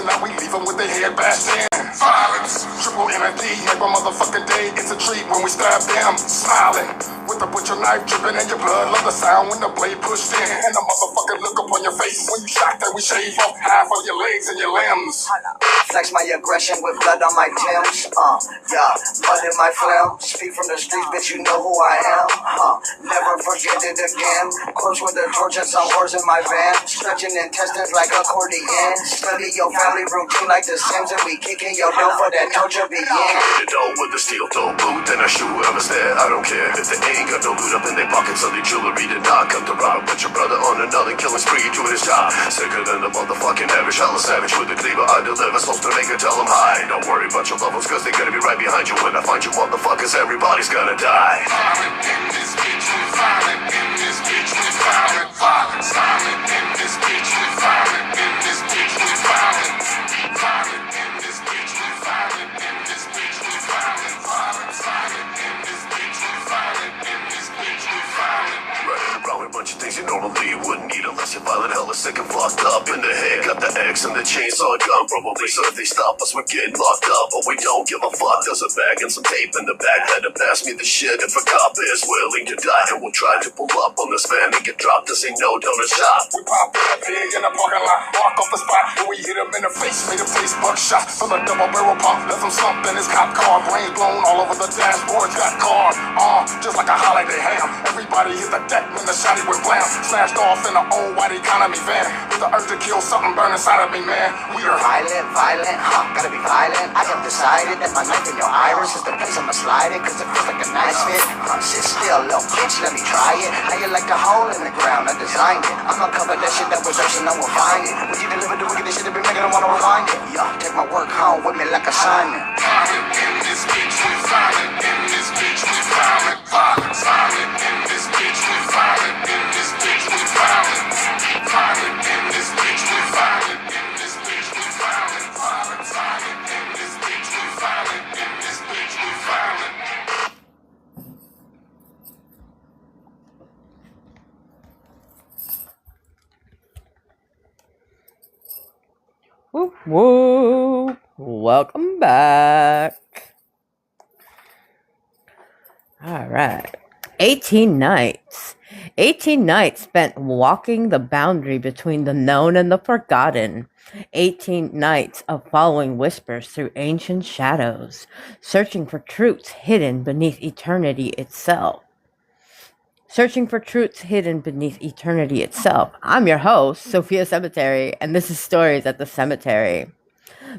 and now we leave them with their head bashed in. Violence, triple MFD, every motherfucking day. It's a treat when we stab them, smiling. With the butcher knife dripping in your blood, love the sound when the blade pushed in. And the motherfucking look up on your face when you shocked that we shave off half of your legs and your limbs. Flex my aggression with blood on my Timbs. Yeah, mud in my phlegm. Speak from the streets, bitch, you know who I am. Never forget it again. Corpse with a torch and some horse in my van. Stretching intestines like accordion. Study your family routine like the Sims, and we kicking your door for that torture begin. You know with the steel toe boot, then I shoot whoever's there. I don't care if they ain't got no loot up in their pockets or their jewelry did not come to rob. Put your brother on another killing spree, doing his job. Sicker than the motherfucking average, hella savage with the cleaver I deliver. Supposed to make her tell them hi. Don't worry about your lovers, cause they're gonna be right behind you. When I find you motherfuckers, everybody's gonna die. Violent in this bitch, we violent in this bitch, we violent. Violent, violent in this bitch, we violent in this bitch, we violent. Violent in this bitch, we violent in this bitch, we violent. Violent, violent in this bitch, we violent in this bitch, we violent. Running around with a bunch of things you normally wouldn't need unless you're violent, hella sick and fucked up in the head. Got the X and the chainsaw gun, probably so if they stop us, we're getting locked up. But we don't give a fuck, there's a bag and some tape in the back. Had to pass me the shit if a cop is willing to die. And we'll try to pull up on this van and get dropped to say no, don't stop. We pop that pig in the parking lot, walk off the spot, and we hit him in the face, made him face buckshot. From the double barrel pump, left him slumped in his cop car, brains blown all over the dashboard, got caught, just like a holiday ham. Everybody hit the deck when the shotty went blam, slashed off in an old white economy van, with the urge to kill something burn inside of me, man. We are Violent, violent, gotta be violent. I have decided that my knife in your iris is the place I'ma slide it, cause it feels like a nice fit. Sit still, little bitch, let me try it. How you like a hole in the ground, I designed it. I'ma cover that shit that was there so no one find it. When you deliver the wicked shit that been making them wanna rewind it. Yeah, take my work home with me like assignment. violent in this bitch, we violent in this bitch, we violent. Violent, violent in this bitch, we violent in this bitch, we violent. Violent in this bitch, we violent in this bitch, we violent. Violent, violent in this bitch, we violent in this bitch, we violent. Whoop, whoop. Welcome back. All right. 18 nights. 18 nights spent walking the boundary between the known and the forgotten. 18 nights of following whispers through ancient shadows, searching for truths hidden beneath eternity itself. Searching for truths hidden beneath eternity itself. I'm your host, Sophia Cemetery, and this is Stories at the Cemetery.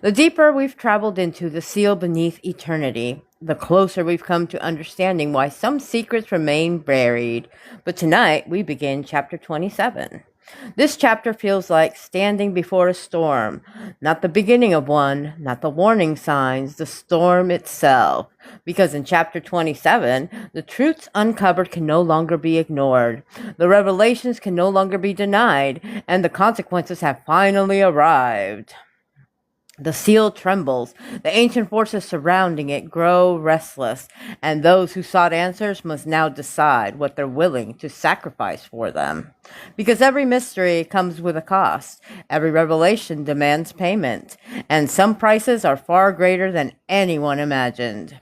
The deeper we've traveled into the seal beneath eternity, the closer we've come to understanding why some secrets remain buried. But tonight, we begin chapter 27. This chapter feels like standing before a storm. Not the beginning of one, not the warning signs, the storm itself. Because in chapter 27, the truths uncovered can no longer be ignored. The revelations can no longer be denied, and the consequences have finally arrived. The seal trembles. The ancient forces surrounding it grow restless, and those who sought answers must now decide what they're willing to sacrifice for them. Because every mystery comes with a cost. Every revelation demands payment, and some prices are far greater than anyone imagined.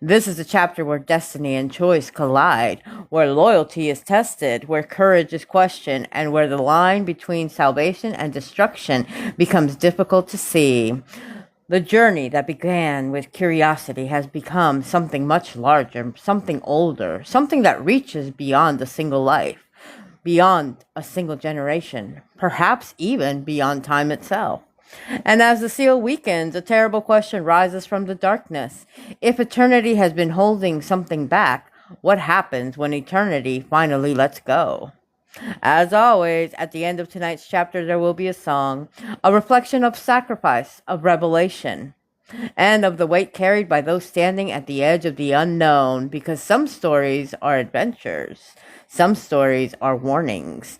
This is a chapter where destiny and choice collide, where loyalty is tested, where courage is questioned, and where the line between salvation and destruction becomes difficult to see. The journey that began with curiosity has become something much larger, something older, something that reaches beyond a single life, beyond a single generation, perhaps even beyond time itself. And as the seal weakens, a terrible question rises from the darkness. If eternity has been holding something back, what happens when eternity finally lets go? As always, at the end of tonight's chapter, there will be a song, a reflection of sacrifice, of revelation, and of the weight carried by those standing at the edge of the unknown, because some stories are adventures, some stories are warnings,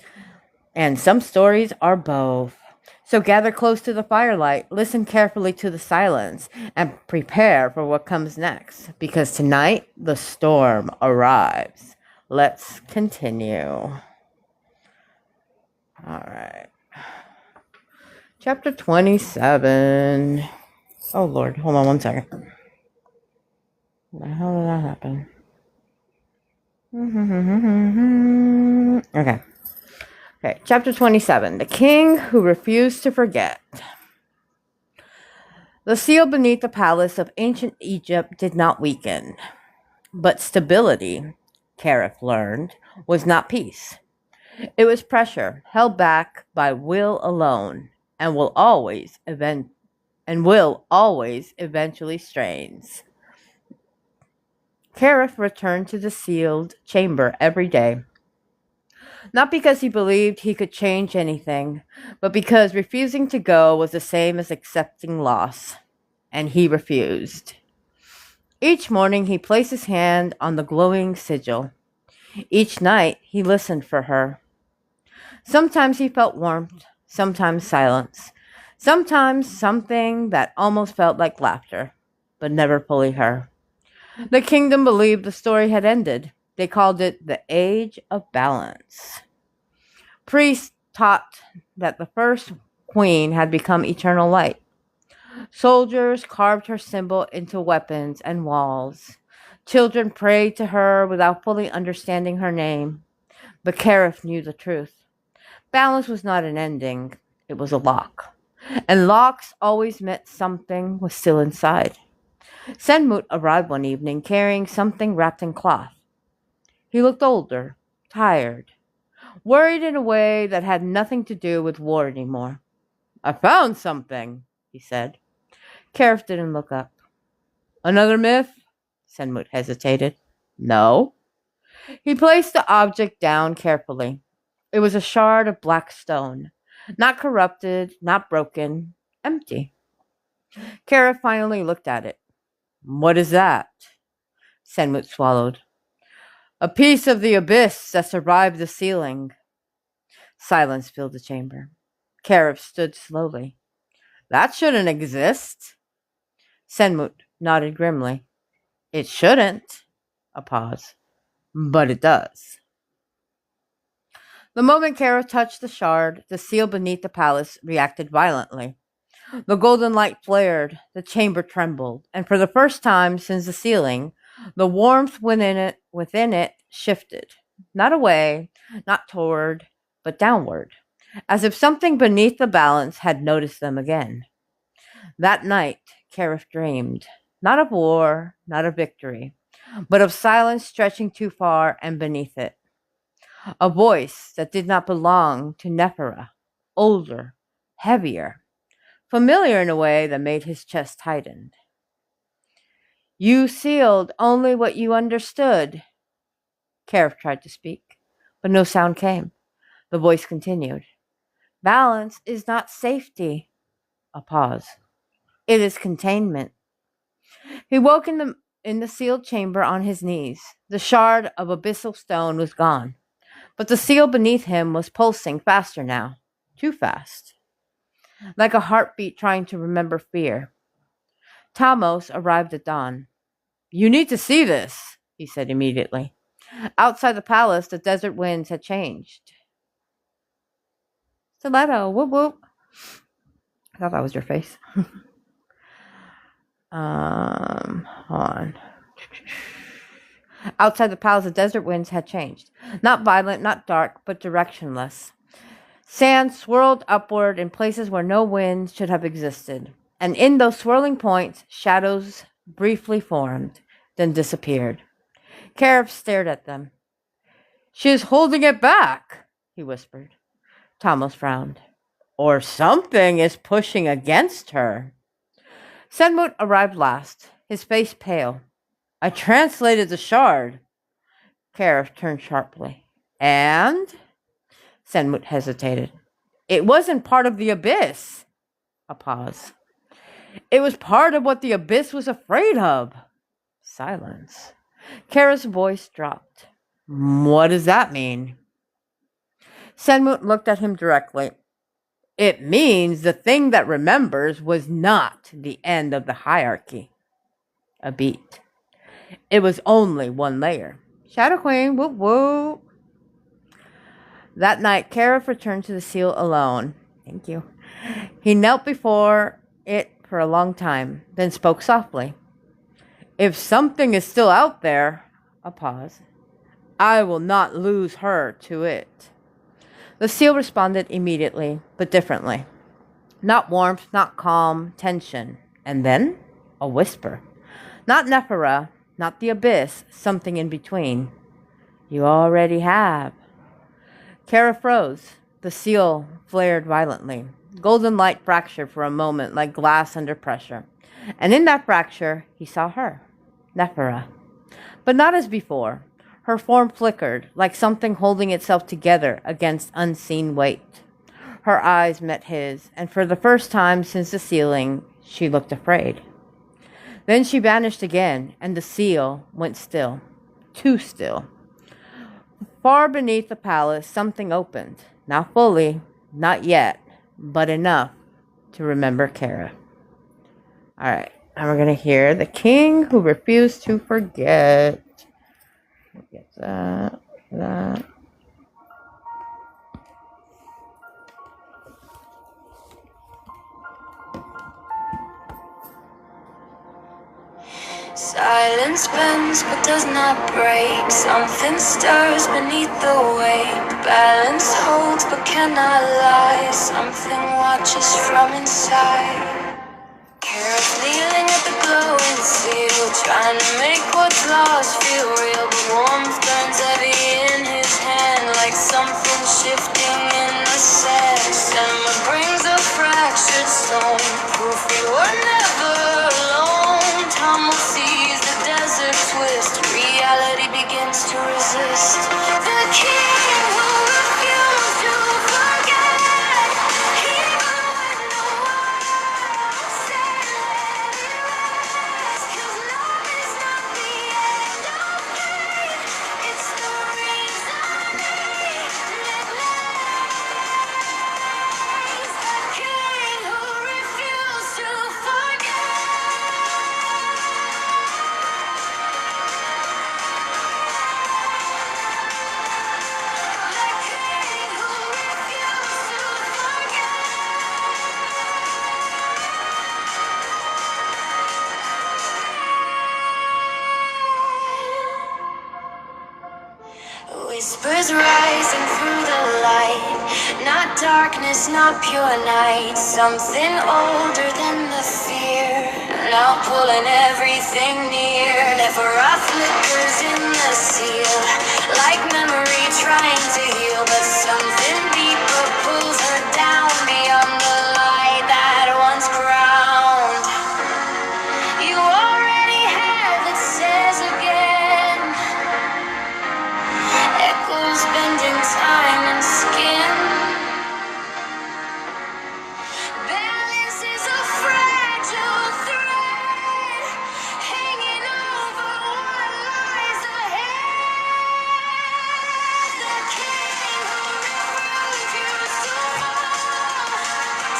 and some stories are both. So gather close to the firelight, listen carefully to the silence, and prepare for what comes next, because tonight the storm arrives. Let's continue. All right. Chapter 27. Oh Lord, hold on one second. What the hell did that happen? Okay. Okay, chapter 27. The king who refused to forget. The seal beneath the palace of ancient Egypt did not weaken, but stability, Karif learned, was not peace. It was pressure held back by will alone, and will always eventually strains. Karif returned to the sealed chamber every day, not because he believed he could change anything, but because refusing to go was the same as accepting loss, and he refused. Each morning he placed his hand on the glowing sigil. Each night he listened for her. Sometimes he felt warmth, sometimes silence, sometimes something that almost felt like laughter, but never fully her. The kingdom believed the story had ended. They called it the Age of Balance. Priests taught that the first queen had become eternal light. Soldiers carved her symbol into weapons and walls. Children prayed to her without fully understanding her name. But Karif knew the truth. Balance was not an ending, it was a lock. And locks always meant something was still inside. Senmut arrived one evening carrying something wrapped in cloth. He looked older, tired, worried in a way that had nothing to do with war anymore. "I found something," he said. Karif didn't look up. "Another myth?" Senmut hesitated. "No." He placed the object down carefully. It was a shard of black stone, not corrupted, not broken, empty. Karif finally looked at it. "What is that?" Senmut swallowed. "A piece of the abyss that survived the sealing." Silence filled the chamber. Karif stood slowly. "That shouldn't exist." Senmut nodded grimly. "It shouldn't." A pause. "But it does." The moment Karif touched the shard, the seal beneath the palace reacted violently. The golden light flared, the chamber trembled, and for the first time since the sealing, the warmth within it shifted. Not away, not toward, but downward, as if something beneath the balance had noticed them again. That night, Karif dreamed, not of war, not of victory, but of silence stretching too far and beneath it. A voice that did not belong to Nephera, older, heavier, familiar in a way that made his chest tighten. "You sealed only what you understood." Karif tried to speak, but no sound came. The voice continued. "Balance is not safety." A pause. "It is containment." He woke in the sealed chamber on his knees. The shard of abyssal stone was gone, but the seal beneath him was pulsing faster now, too fast, like a heartbeat trying to remember fear. Tamos arrived at dawn. "You need to see this," he said immediately. Outside the palace, the desert winds had changed. Stiletto, whoop whoop. I thought that was your face. Hold on. Outside the palace, the desert winds had changed. Not violent, not dark, but directionless. Sand swirled upward in places where no wind should have existed. And in those swirling points, shadows briefly formed, then disappeared. Karif stared at them. "She is holding it back," he whispered. Thomas frowned. "Or something is pushing against her." Senmut arrived last, his face pale. "I translated the shard." Karif turned sharply. "And?" Senmut hesitated. "It wasn't part of the abyss." A pause. "It was part of what the abyss was afraid of." Silence. Karif's voice dropped. "What does that mean?" Senmut looked at him directly. "It means the thing that remembers was not the end of the hierarchy." A beat. "It was only one layer." Shadow Queen, whoop whoop. That night, Karif returned to the seal alone. Thank you. He knelt before it for a long time, then spoke softly. If something is still out there, a pause, I will not lose her to it. The seal responded immediately, but differently. Not warmth, not calm, tension. And then a whisper. Not Nephara, not the abyss, something in between. You already have. Kara froze. The seal flared violently. Golden light fractured for a moment like glass under pressure. And in that fracture, he saw her, Nephara. But not as before. Her form flickered, like something holding itself together against unseen weight. Her eyes met his, and for the first time since the sealing, she looked afraid. Then she vanished again, and the seal went still. Too still. Far beneath the palace, something opened. Not fully, not yet, but enough to remember Kara. All right, and we're going to hear The King Who Refused to Forget. Get that. Silence bends but does not break. Something stirs beneath the weight. Balance holds but cannot lie. Something watches from inside. Kara's kneeling at the glowing seal, trying to make what's lost feel real. But warmth burns heavy in his hand, like something shifting in the sand. Summer brings a fractured stone, proof you were never alone. Time will seize the desert twist, reality begins to resist. The king who refused to forget, even when no one said let it rest. 'Cause love is not the end of pain, it's the reason they live lives. The king who refused to forget. Whispers rising through the light, not darkness, not pure night. Something older than the fear, now pulling everything near. Never a flickers in the seal, like memory trying to heal. But something deeper pulls her down beyond the light that once crowned. You already have, it says again. Echoes bending time and skin. Balance is a fragile thread, hanging over what lies ahead. The king who refused to fall,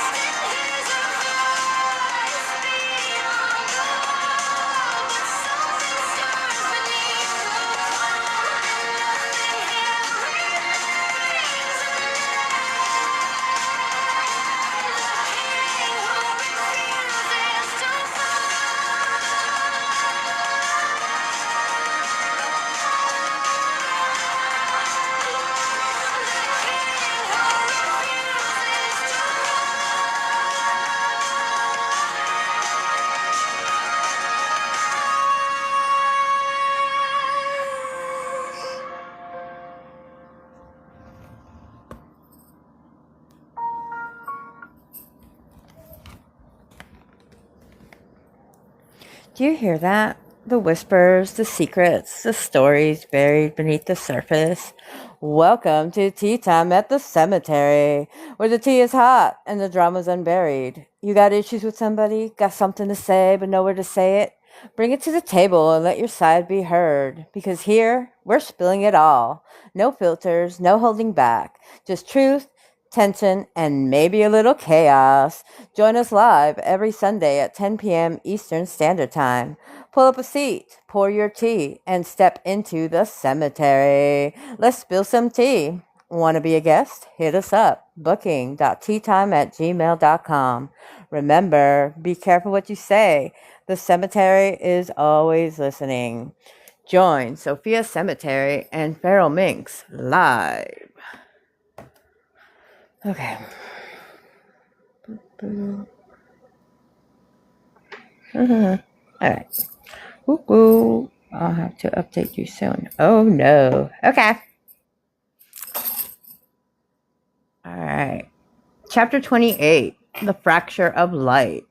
still hears a voice beyond the wall. But something stirs beneath the wall, and nothing here remains. The king who refuses to Do you hear that? The whispers, the secrets, the stories buried beneath the surface. Welcome to Tea Time at the Cemetery, where the tea is hot and the drama's unburied. You got issues with somebody? Got something to say but nowhere to say it? Bring it to the table and let your side be heard. Because here, we're spilling it all. No filters, no holding back. Just truth, tension, and maybe a little chaos. Join us live every Sunday at 10 p.m. Eastern Standard Time. Pull up a seat, pour your tea, and step into the cemetery. Let's spill some tea. Want to be a guest? Hit us up. Booking.teatime@gmail.com. Remember, be careful what you say. The cemetery is always listening. Join Sophia Cemetery and Feral Minx live. Okay. All right. Woo-woo. I'll have to update you soon. Oh, no. Okay. All right. Chapter 28, The Fracture of Light.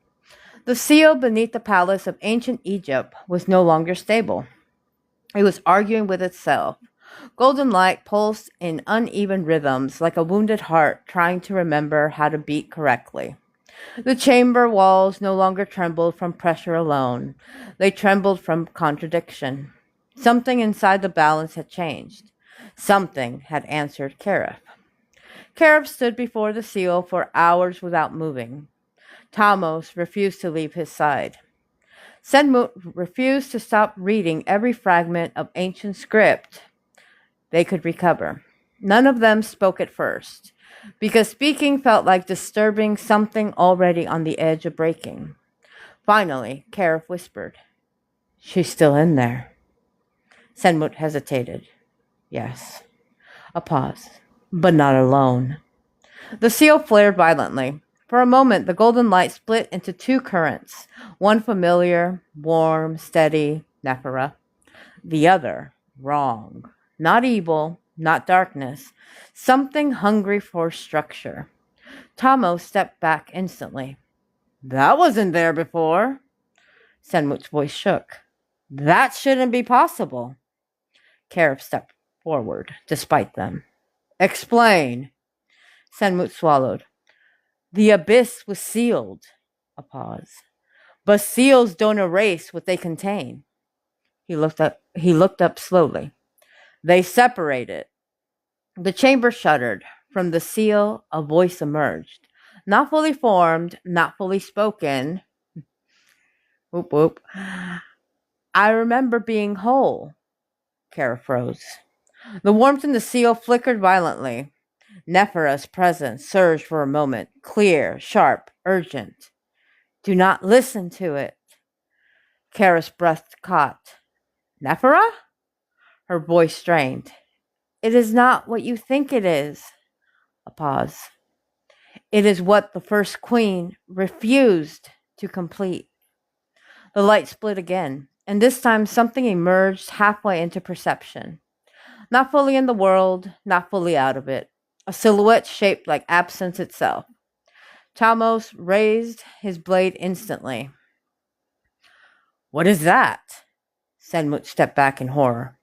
The seal beneath the palace of ancient Egypt was no longer stable. It was arguing with itself. Golden light pulsed in uneven rhythms like a wounded heart trying to remember how to beat correctly. The chamber walls no longer trembled from pressure alone. They trembled from contradiction. Something inside the balance had changed. Something had answered Karif. Karif stood before the seal for hours without moving. Tamos refused to leave his side. Senmut refused to stop reading every fragment of ancient script they could recover. None of them spoke at first, because speaking felt like disturbing something already on the edge of breaking. Finally, Karif whispered, "She's still in there." Senmut hesitated. Yes. A pause. But not alone. The seal flared violently. For a moment, the golden light split into two currents, one familiar, warm, steady, Nephara. The other, wrong. Not evil, not darkness, something hungry for structure. Tamo stepped back instantly. "That wasn't there before." Senmut's voice shook. "That shouldn't be possible." Karif stepped forward, despite them. "Explain." Senmut swallowed. "The abyss was sealed." A pause. "But seals don't erase what they contain." He looked up slowly. "They separate it." The chamber shuddered. From the seal, a voice emerged. Not fully formed, not fully spoken. Whoop whoop. "I remember being whole." Kara froze. The warmth in the seal flickered violently. Nephara's presence surged for a moment, clear, sharp, urgent. "Do not listen to it." Kara's breath caught. "Nephara?" Her voice strained. "It is not what you think it is." A pause. "It is what the first queen refused to complete." The light split again, and this time something emerged halfway into perception. Not fully in the world, not fully out of it. A silhouette shaped like absence itself. Tamos raised his blade instantly. "What is that?" Senmut stepped back in horror.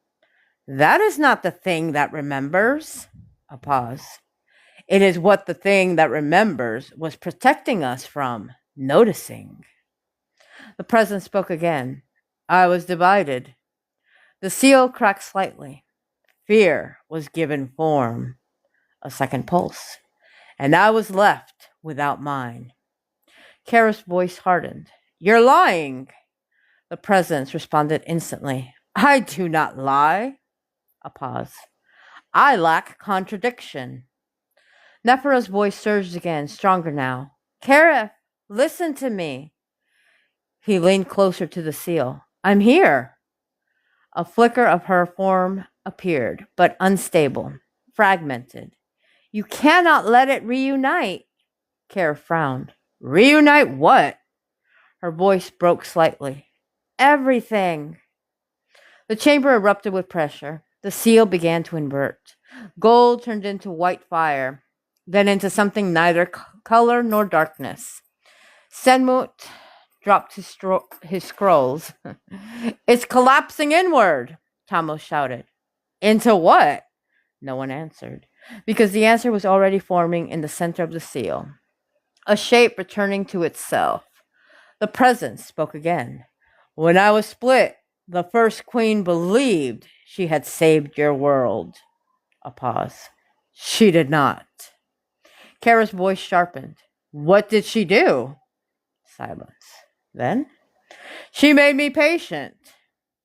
"That is not the thing that remembers." A pause. "It is what the thing that remembers was protecting us from noticing." The presence spoke again. "I was divided." The seal cracked slightly. Fear was given form. A second pulse. "And I was left without mine." Kara's voice hardened. "You're lying." The presence responded instantly. "I do not lie." A pause. "I lack contradiction." Nephara's voice surged again, stronger now. "Karif, listen to me." He leaned closer to the seal. "I'm here." A flicker of her form appeared, but unstable, fragmented. "You cannot let it reunite." Karif frowned. "Reunite what?" Her voice broke slightly. "Everything." The chamber erupted with pressure. The seal began to invert. Gold turned into white fire, then into something neither color nor darkness. Senmut dropped his scrolls. "It's collapsing inward," Tamos shouted. "Into what?" No one answered, because the answer was already forming in the center of the seal. A shape returning to itself. The presence spoke again. "When I was split, the first queen believed she had saved your world." A pause. "She did not." Kara's voice sharpened. "What did she do?" Silence. "Then?" "She made me patient."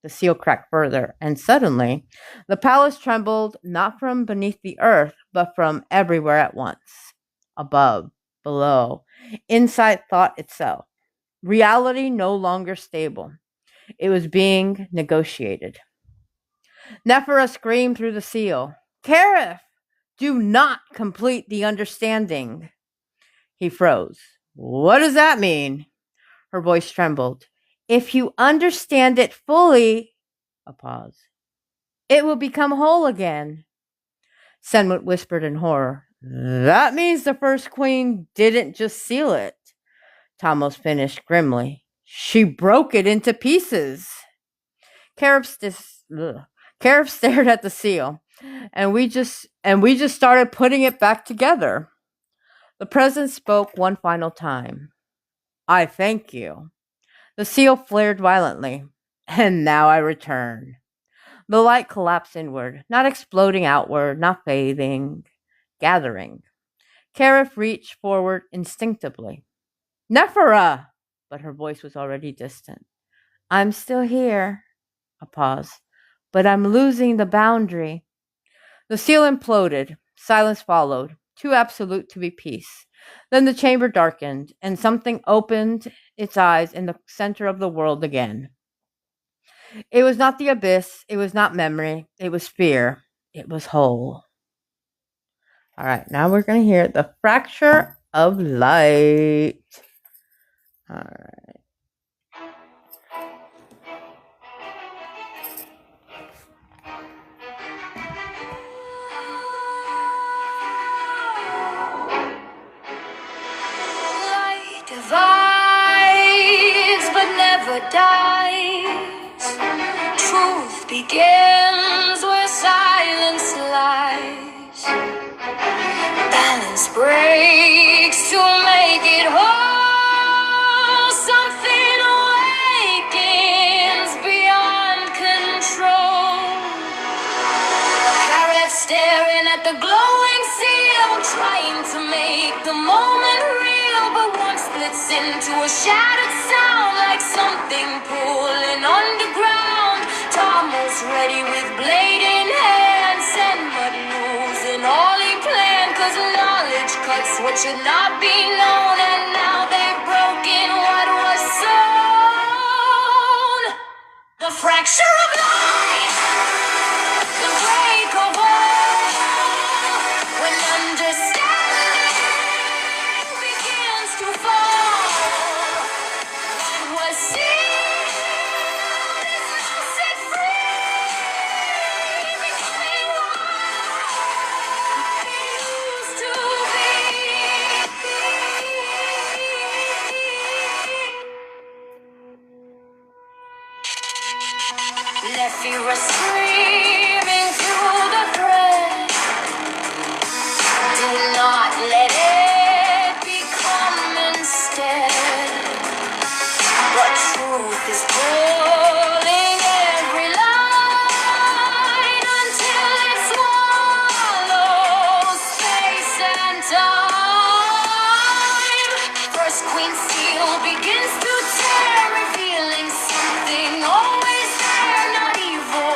The seal cracked further, and suddenly the palace trembled not from beneath the earth, but from everywhere at once. Above, below, inside thought itself. Reality no longer stable. It was being negotiated. Nephra screamed through the seal. Karif, do not complete the understanding. He froze. What does that mean? Her voice trembled. If you understand it fully, a pause, it will become whole again. Senwit whispered in horror. That means the first queen didn't just seal it. Tamos finished grimly. She broke it into pieces. Karif stared at the seal, and we just started putting it back together. The president spoke one final time. I thank you. The seal flared violently. And now I return. The light collapsed inward, not exploding outward, not fading, gathering. Karif reached forward instinctively. Nephra! But her voice was already distant. I'm still here. A pause. But I'm losing the boundary. The seal imploded. Silence followed, too absolute to be peace. Then the chamber darkened, and something opened its eyes in the center of the world again. It was not the abyss. It was not memory. It was fear. It was whole. All right, now we're going to hear The Fracture of Light. All right. Light divides but never dies. Truth begins where silence lies. Balance breaks to make it whole. Something awakens beyond control. Karif staring at the glowing seal, trying to make the moment real, but one splits into a shattered sound like something pulling underground. Tamos ready with blade in hand, Senwit losing all he planned, 'cause knowledge cuts what should not be known, and now they've broken what was sown. The fracture of life, the break of all, when understanding begins to fall. What was sealed is now set free, becoming what it used to be. Nephra screaming through the thread. Do not let it become instead. But truth is pulling every line until it swallows space and time. First queen seal begins to tear, revealing something always there, not evil,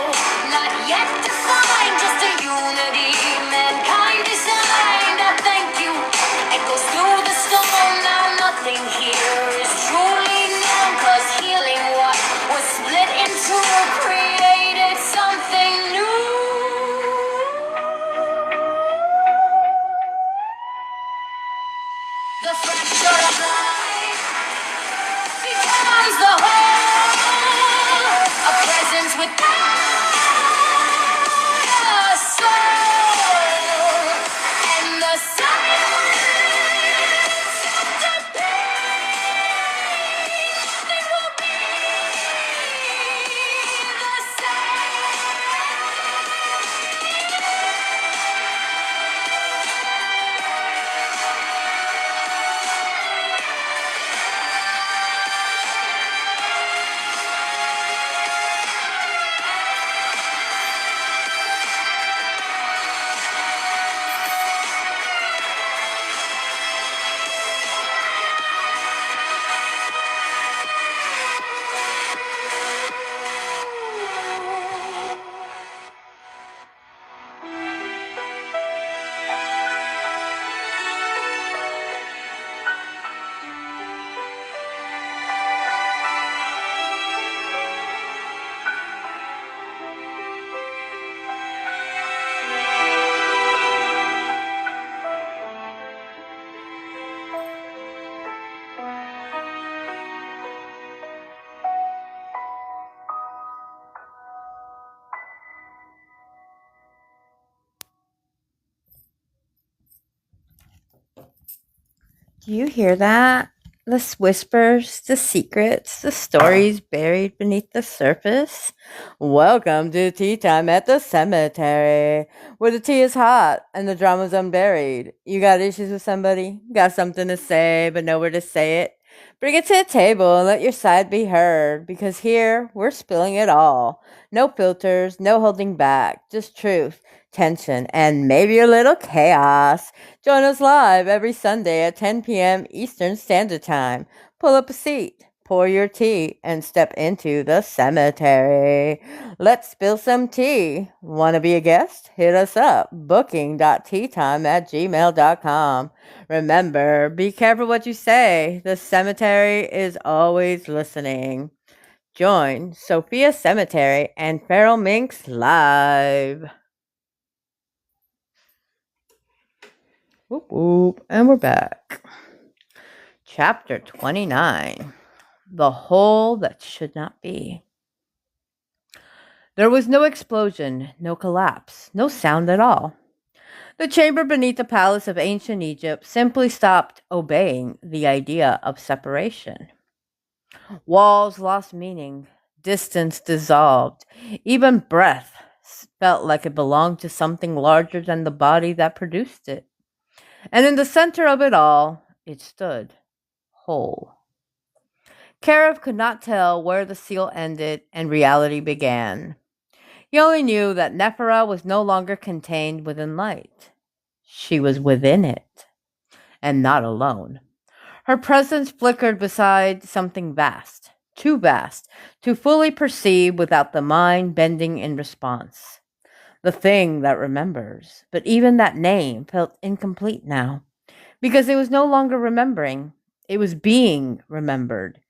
not yet defined, just a unity mankind designed. I thank you. Echoes through the storm, now nothing here is truly known, 'cause healing what Do you hear that? The whispers, the secrets, the stories buried beneath the surface. Welcome to Tea Time at the Cemetery, where the tea is hot and the drama's unburied. You got issues with somebody? Got something to say but nowhere to say it? Bring it to the table and let your side be heard, because here we're spilling it all. No filters, no holding back, just truth, tension, and maybe a little chaos. Join us live every Sunday at 10 p.m. Eastern Standard Time. Pull up a seat, pour your tea, and step into the cemetery. Let's spill some tea. Want to be a guest? Hit us up, booking.teatime@gmail.com. Remember, be careful what you say. The cemetery is always listening. Join Sophia Cemetery and Feral Minx live. Whoop whoop, and we're back. Chapter 29. The Hole That Should Not Be. There was no explosion, no collapse, no sound at all. The chamber beneath the palace of ancient Egypt simply stopped obeying the idea of separation. Walls lost meaning, distance dissolved, even breath felt like it belonged to something larger than the body that produced it. And in the center of it all, it stood, whole. Karif could not tell where the seal ended and reality began. He only knew that Nephra was no longer contained within light. She was within it, and not alone. Her presence flickered beside something vast, too to fully perceive without the mind bending in response. The thing that remembers, but even that name felt incomplete now, because it was no longer remembering, it was being remembered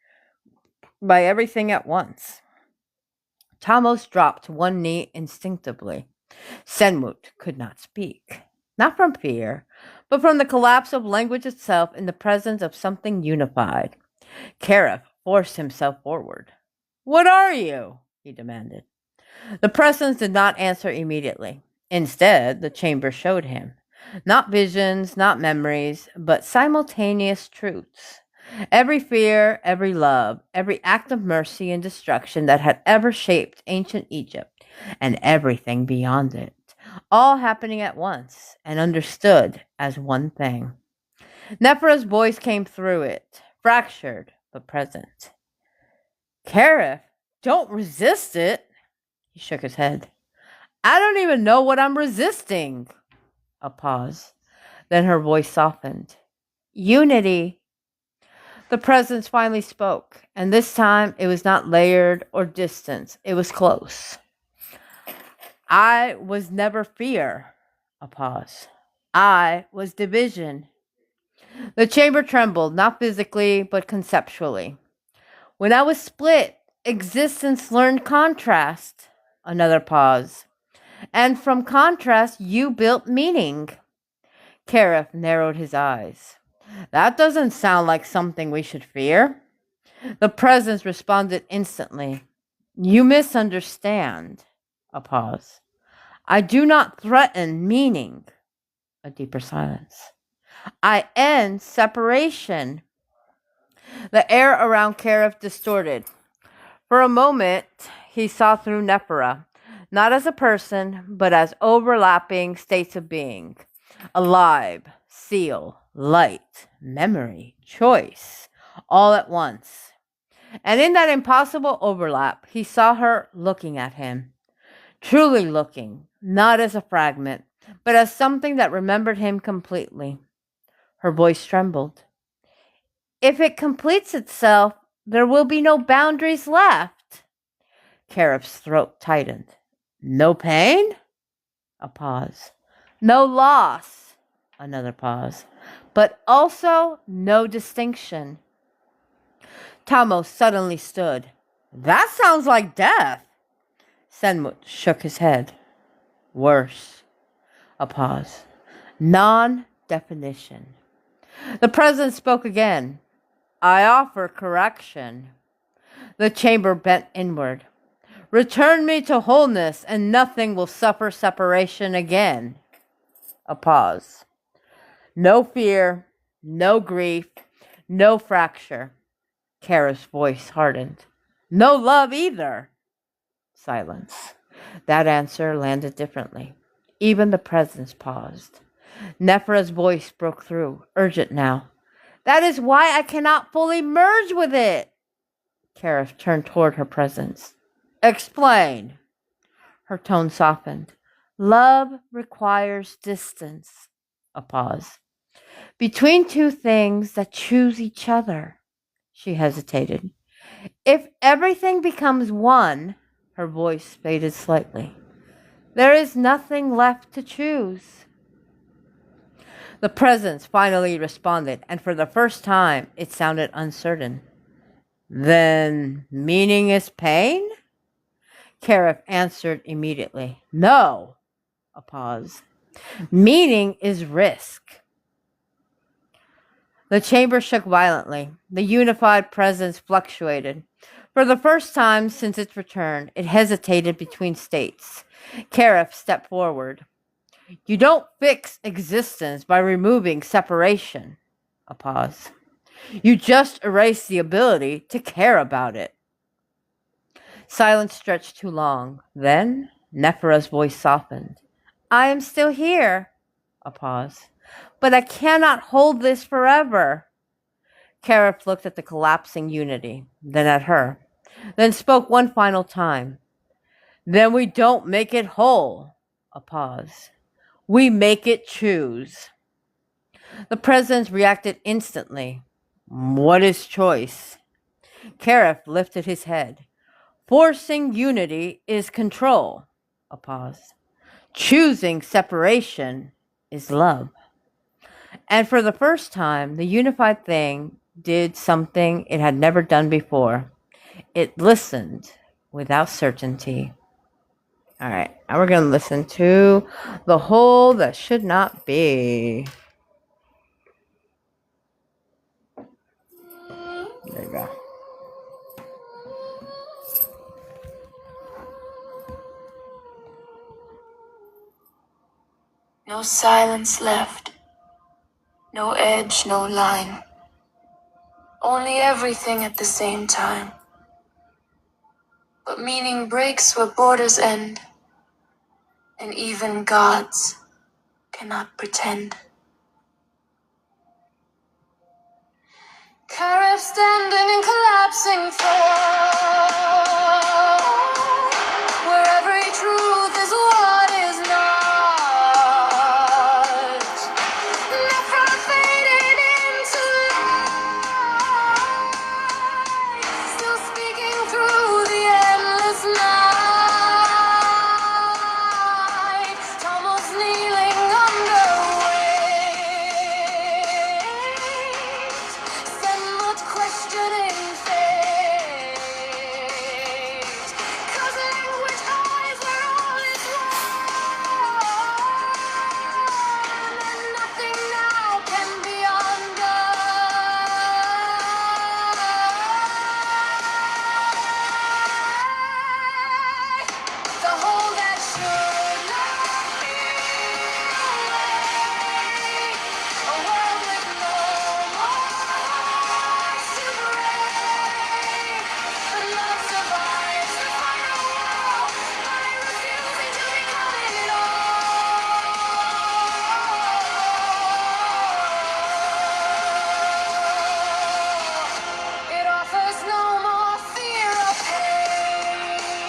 by everything at once. Tamos dropped to one knee instinctively. Senmut could not speak, not from fear, but from the collapse of language itself in the presence of something unified. Karif forced himself forward. "What are you?" he demanded. The presence did not answer immediately. Instead, the chamber showed him. Not visions, not memories, but simultaneous truths. Every fear, every love, every act of mercy and destruction that had ever shaped ancient Egypt, and everything beyond it, all happening at once and understood as one thing. Nephra's voice came through it, fractured but present. "Karif, don't resist it." He shook his head. "I don't even know what I'm resisting." A pause. Then her voice softened. "Unity." The presence finally spoke, and this time it was not layered or distant. It was close. "I was never fear." A pause. "I was division." The chamber trembled, not physically, but conceptually. "When I was split, existence learned contrast." Another pause. "And from contrast, you built meaning." Karif narrowed his eyes. "That doesn't sound like something we should fear." The presence responded instantly. "You misunderstand." A pause. "I do not threaten meaning." A deeper silence. "I end separation." The air around Karif distorted. For a moment, he saw through Nephra, not as a person, but as overlapping states of being. Alive, seal, light, memory, choice, all at once. And in that impossible overlap, he saw her looking at him. Truly looking, not as a fragment, but as something that remembered him completely. Her voice trembled. "If it completes itself, there will be no boundaries left." Karif's throat tightened. "No pain?" A pause. "No loss." Another pause. "But also no distinction." Tamos suddenly stood. "That sounds like death." Senmut shook his head. "Worse." A pause. "Non-definition." The presence spoke again. "I offer correction." The chamber bent inward. "Return me to wholeness, and nothing will suffer separation again." A pause. "No fear, No grief, no fracture. Kara's voice hardened. No love either. Silence. That answer landed differently. Even the presence paused. Nephra's voice broke through, urgent now. That is why I cannot fully merge with it. Kara turned toward her presence. Explain. Her tone softened. Love requires distance. A pause. Between two things that choose each other. She hesitated. If everything becomes one, her voice faded slightly. There is nothing left to choose. The presence finally responded, and for the first time, it sounded uncertain. Then, meaning is pain? Karif answered immediately. No. A pause. Meaning is risk. The chamber shook violently. The unified presence fluctuated. For the first time since its return, it hesitated between states. Karif stepped forward. You don't fix existence by removing separation. A pause. You just erase the ability to care about it. Silence stretched too long. Then, Nephra's voice softened. I am still here. A pause. But I cannot hold this forever. Karif looked at the collapsing unity, then at her, then spoke one final time. Then we don't make it whole. A pause. We make it choose. The presence reacted instantly. What is choice? Karif lifted his head. Forcing unity is control. A pause. Choosing separation is love. And for the first time, the unified thing did something it had never done before. It listened without certainty. All right, now we're going to listen to The Whole That Should Not Be. There you go. No silence left. No edge, no line. Only everything at the same time. But meaning breaks where borders end, and even gods cannot pretend. Karif standing in collapsing form, where every truth is what is not. Nephra faded into light, still speaking through the endless night. Almost kneeling under weight, send much questioning fate. 'Cause language hides where all is one, and nothing now can be undone. The whole that should not be. A world with no more hearts to break. The love survives the final wall by refusing to become it all. It offers no more fear of pain,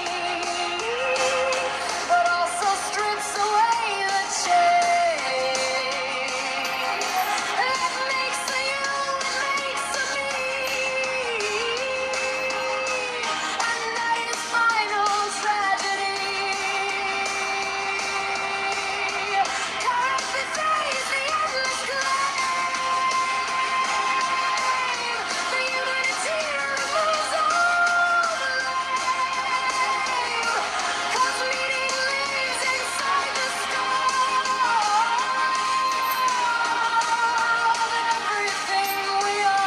but also strips away the chain that makes the you and makes the me. And that is final tragedy. Karif betrays the endless claim. The unity removes all blame. 'Cause meaning lives inside the storm of everything we are.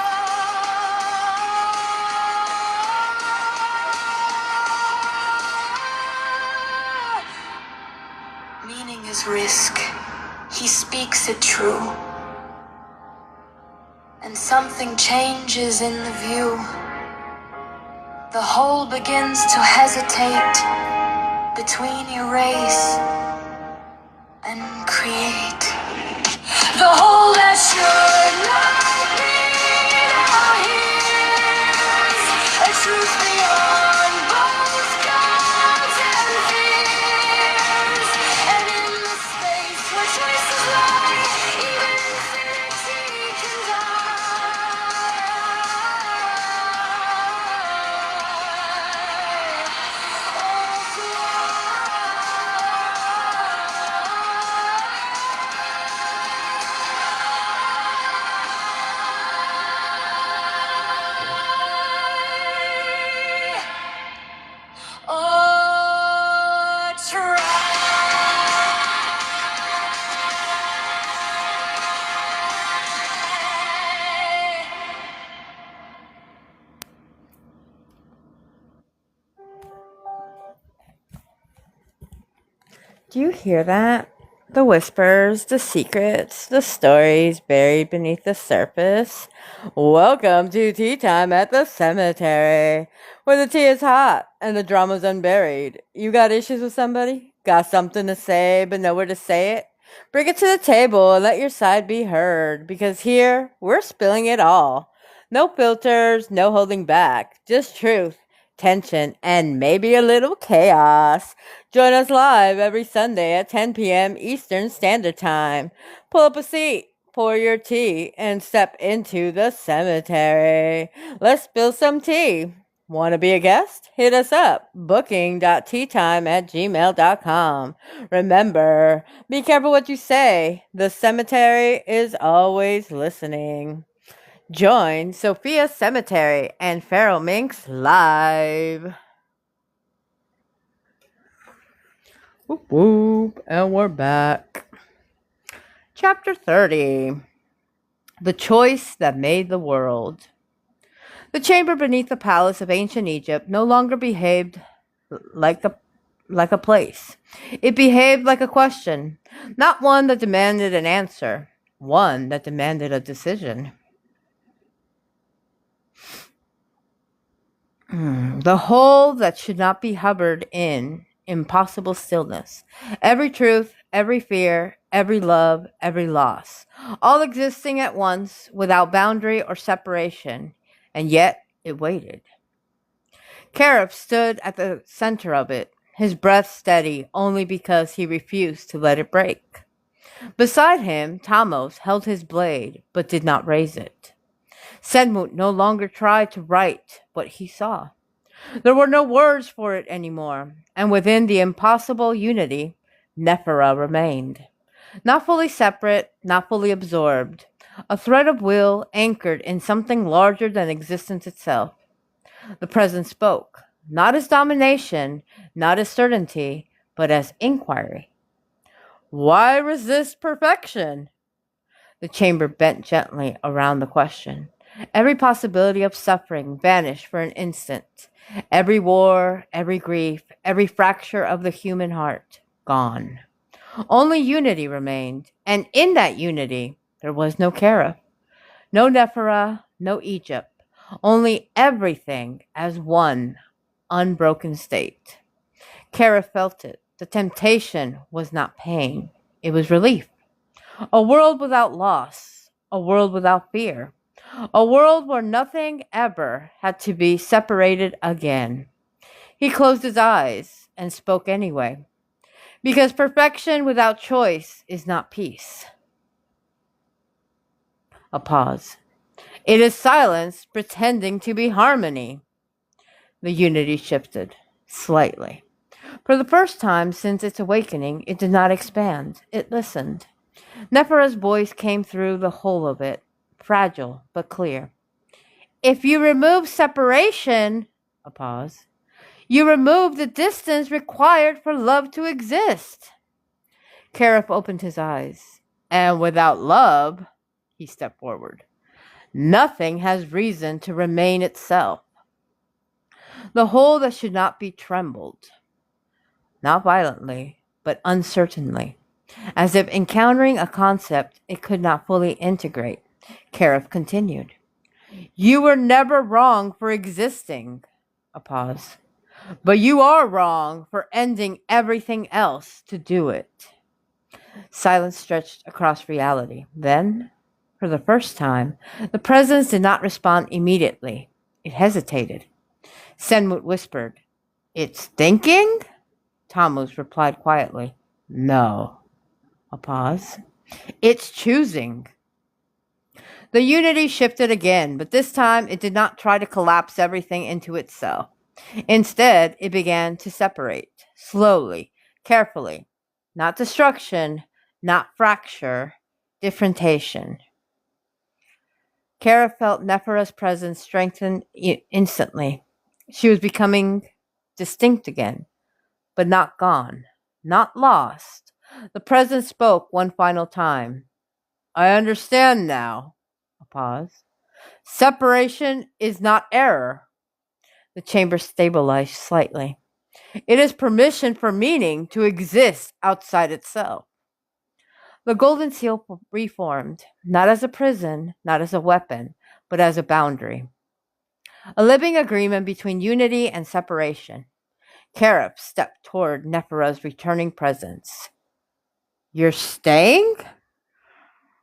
Meaning is risk. He speaks it true. when something changes in the view. The whole begins to hesitate between erase and create. The whole that should not be now hears a truth beyond both gods and fears. And in the space where choices lie, even infinity can Do you hear that? The whispers, the secrets, the stories buried beneath the surface. Welcome to Tea Time at the Cemetery, where the tea is hot and the drama's unburied. You got issues with somebody? Got something to say but nowhere to say it? Bring it to the table and let your side be heard, because here, we're spilling it all. No filters, no holding back, just truth, tension, and maybe a little chaos. Join us live every Sunday at 10 p.m. Eastern Standard Time. Pull up a seat, pour your tea, and step into the cemetery. Let's spill some tea. Want to be a guest? Hit us up, booking.teatime@gmail.com. Remember, be careful what you say. The cemetery is always listening. Join Sophia Cemetery and Feral Minx live. Whoop whoop, and we're back. Chapter 30. The Choice That Made the World. The chamber beneath the palace of ancient Egypt no longer behaved like a place. It behaved like a question, not one that demanded an answer, one that demanded a decision. The whole that should not be hovered in impossible stillness. Every truth, every fear, every love, every loss, all existing at once without boundary or separation, and yet it waited. Karif stood at the center of it, his breath steady only because he refused to let it break. Beside him, Tamos held his blade but did not raise it. Senmut no longer tried to write what he saw. There were no words for it anymore, and within the impossible unity, Nephara remained. Not fully separate, not fully absorbed, a thread of will anchored in something larger than existence itself. The present spoke, not as domination, not as certainty, but as inquiry. Why resist perfection? The chamber bent gently around the question. Every possibility of suffering vanished for an instant. Every war, every grief, every fracture of the human heart, gone. Only unity remained, and in that unity, there was no Karif, no Nephara, no Egypt, only everything as one unbroken state. Karif felt it. The temptation was not pain, it was relief. A world without loss, a world without fear, a world where nothing ever had to be separated again. He closed his eyes and spoke anyway, because perfection without choice is not peace. A pause. It is silence pretending to be harmony. The unity shifted, slightly. For the first time since its awakening, it did not expand. It listened. Nephara's voice came through the whole of it, fragile but clear. If you remove separation, a pause, you remove the distance required for love to exist. Karif opened his eyes, and without love, he stepped forward. Nothing has reason to remain itself. The whole that should not be trembled, not violently, but uncertainly, as if encountering a concept it could not fully integrate. Kareth continued. You were never wrong for existing. A pause. But you are wrong for ending everything else to do it. Silence stretched across reality. Then, for the first time, the presence did not respond immediately. It hesitated. Senmut whispered, It's thinking? Tammuz replied quietly, No. A pause. It's choosing. The unity shifted again, but this time it did not try to collapse everything into itself. Instead, it began to separate, slowly, carefully. Not destruction, not fracture, differentiation. Kara felt Nephira's presence strengthen instantly. She was becoming distinct again, but not gone, not lost. The presence spoke one final time. I understand now. A pause. Separation is not error. The chamber stabilized slightly. It is permission for meaning to exist outside itself. The golden seal reformed, not as a prison, not as a weapon, but as a boundary. A living agreement between unity and separation. Kareth stepped toward Nephira's returning presence. You're staying?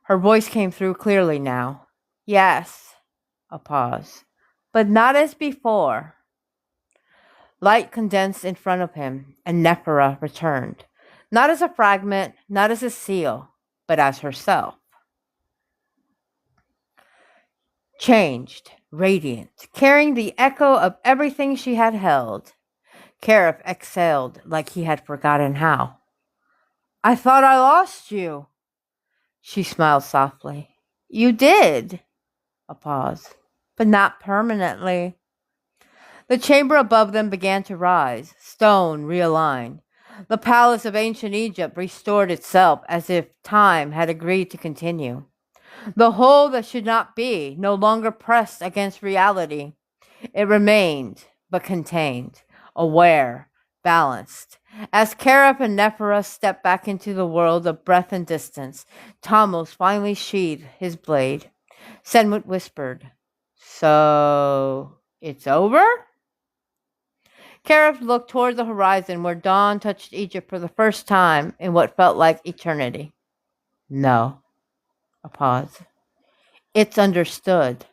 Her voice came through clearly now. Yes. A pause. But not as before. Light condensed in front of him, and Nephira returned. Not as a fragment, not as a seal, but as herself. Changed, radiant, carrying the echo of everything she had held. Kareth exhaled like he had forgotten how. I thought I lost you. She smiled softly. You did. A pause. But not permanently. The chamber above them began to rise, stone realigned. The palace of ancient Egypt restored itself as if time had agreed to continue. The whole that should not be no longer pressed against reality. It remained, but contained, aware, balanced. As Kareth and Nephira stepped back into the world of breath and distance, Tammuz finally sheathed his blade. Senmut whispered, So, it's over? Kareth looked toward the horizon where dawn touched Egypt for the first time in what felt like eternity. No. A pause. It's understood.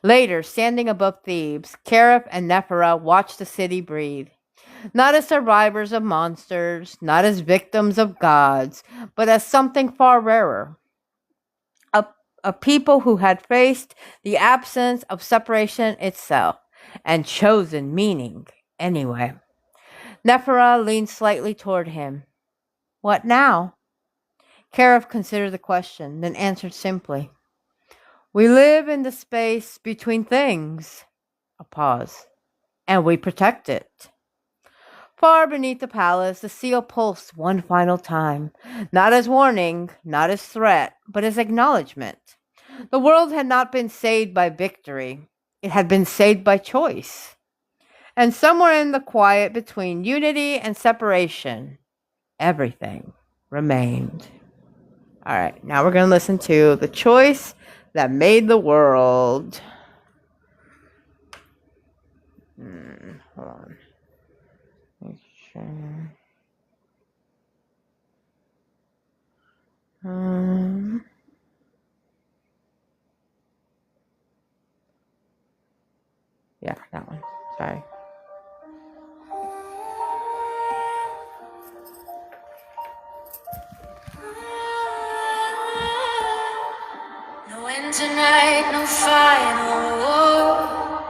Later, standing above Thebes, Kareth and Nephira watched the city breathe. Not as survivors of monsters, not as victims of gods, but as something far rarer. A people who had faced the absence of separation itself and chosen meaning anyway. Nephira leaned slightly toward him. What now? Kareth considered the question, then answered simply. We live in the space between things. A pause. And we protect it. Far beneath the palace, the seal pulsed one final time, not as warning, not as threat, but as acknowledgement. The world had not been saved by victory. It had been saved by choice. And somewhere in the quiet between unity and separation, everything remained. All right, now we're going to listen to The Choice That Made the World. Hold on. Make sure. Yeah, that one. Sorry. No end tonight, no final war.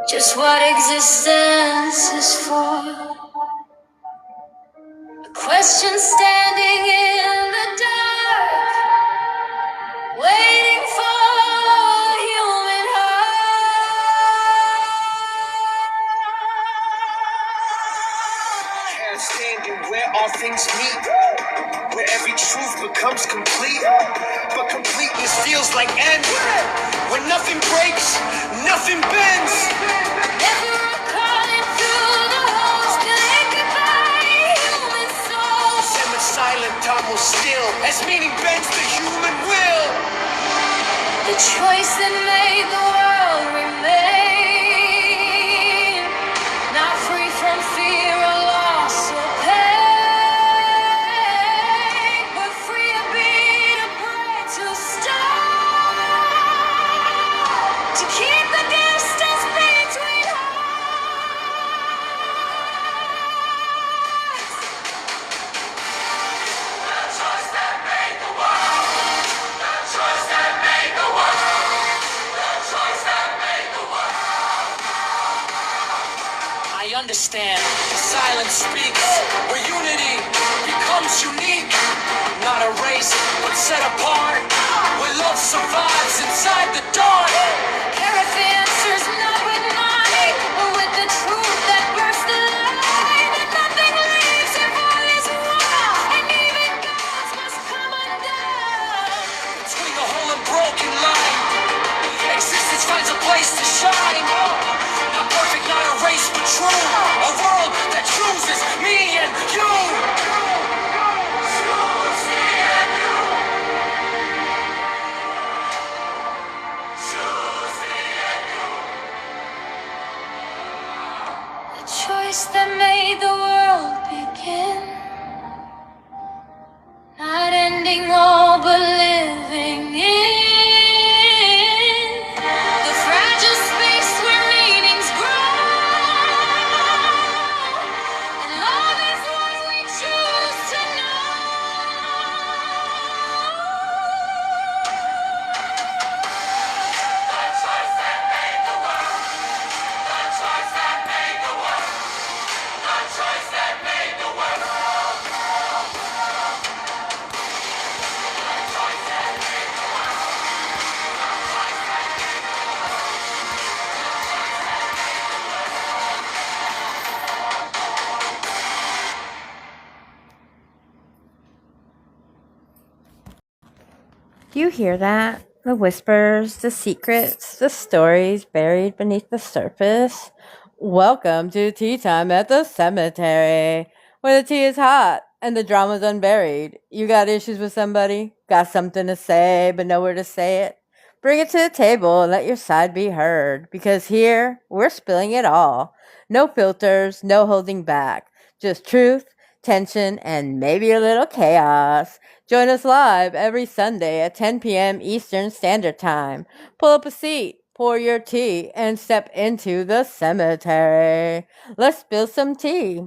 Just what existence is for. A question standing in the dark, waiting for a human heart. Can't standing where all things meet, where every truth becomes complete. But completeness feels like end, when nothing breaks, nothing bends. Never calling through the walls, killing goodbye, human soul. Semi silent, time will still, as meaning bends the human choice that made the world remain. Not free from fear or loss or pain, but free to be, to pray, to stop, to keep the distance between us. The choice that made the world. The choice that made the world. The choice that made the world. I understand. Silence speaks. Where unity becomes unique. Not erased, but set apart. Where love survives inside the dark. Care if answers not with money, or with the truth that bursts the light. That nothing leaves if all is one, and even gods must come undone. Between the whole and broken line, existence finds a place to shine. Not perfect, not erased, but true. A world that chooses me and you. Choose me and you. Choose me and you. The choice that made the world begin. Not ending all but living in the fragile space where meanings grow. And love is what we choose to know. The choice that made the world. The choice that made the world. The choice that made the world. Do you hear that? The whispers, the secrets, the stories buried beneath the surface. Welcome to Tea Time at the Cemetery, where the tea is hot and the drama's unburied. You got issues with somebody? Got something to say but nowhere to say it? Bring it to the table and let your side be heard, because here we're spilling it all. No filters, no holding back. Just truth, tension, and maybe a little chaos. Join us live every Sunday at 10 p.m. Eastern Standard Time. Pull up a seat, pour your tea, and step into the cemetery. Let's spill some tea.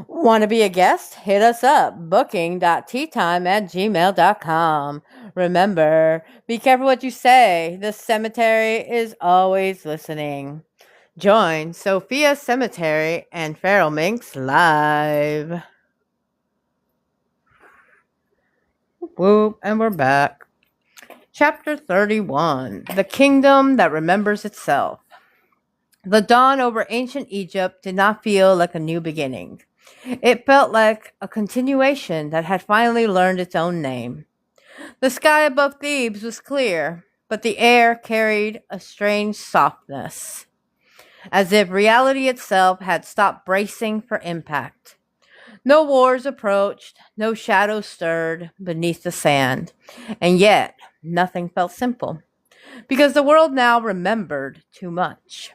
Want to be a guest? Hit us up, booking.teatime@gmail.com. Remember, be careful what you say. The cemetery is always listening. Join Sophia Cemetery and Feral Minx live. Whoop, and we're back. Chapter 31, The Kingdom That Remembers Itself. The dawn over ancient Egypt did not feel like a new beginning. It felt like a continuation that had finally learned its own name. The sky above Thebes was clear, but the air carried a strange softness, as if reality itself had stopped bracing for impact. No wars approached, no shadows stirred beneath the sand, and yet nothing felt simple, because the world now remembered too much.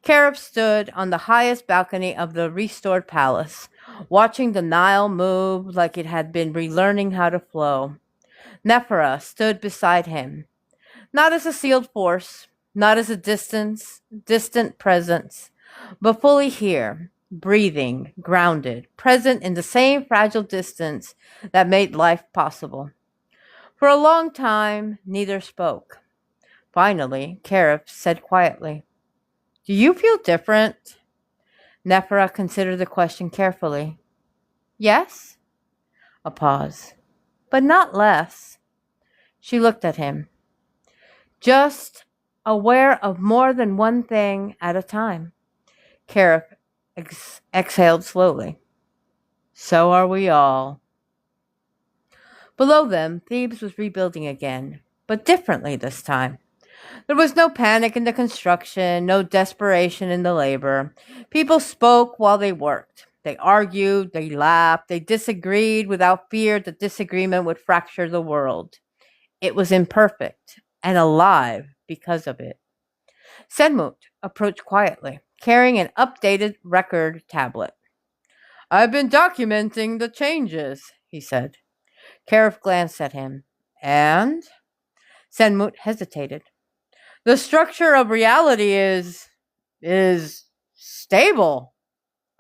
Karif stood on the highest balcony of the restored palace, watching the Nile move like it had been relearning how to flow. Nephra stood beside him, not as a sealed force, not as a distant presence, but fully here, breathing, grounded, present in the same fragile distance that made life possible. For a long time, neither spoke. Finally, Karif said quietly, "Do you feel different?" Nephra considered the question carefully. "Yes?" A pause. "But not less." She looked at him. "Just aware of more than one thing at a time." Karif exhaled slowly. "So are we all." Below them, Thebes was rebuilding again, but differently this time. There was no panic in the construction, no desperation in the labor. People spoke while they worked. They argued, they laughed, they disagreed without fear that disagreement would fracture the world. It was imperfect, and alive because of it. Senmut approached quietly, carrying an updated record tablet. I've been documenting the changes, he said. Karif glanced at him. And? Senmut hesitated. The structure of reality is stable.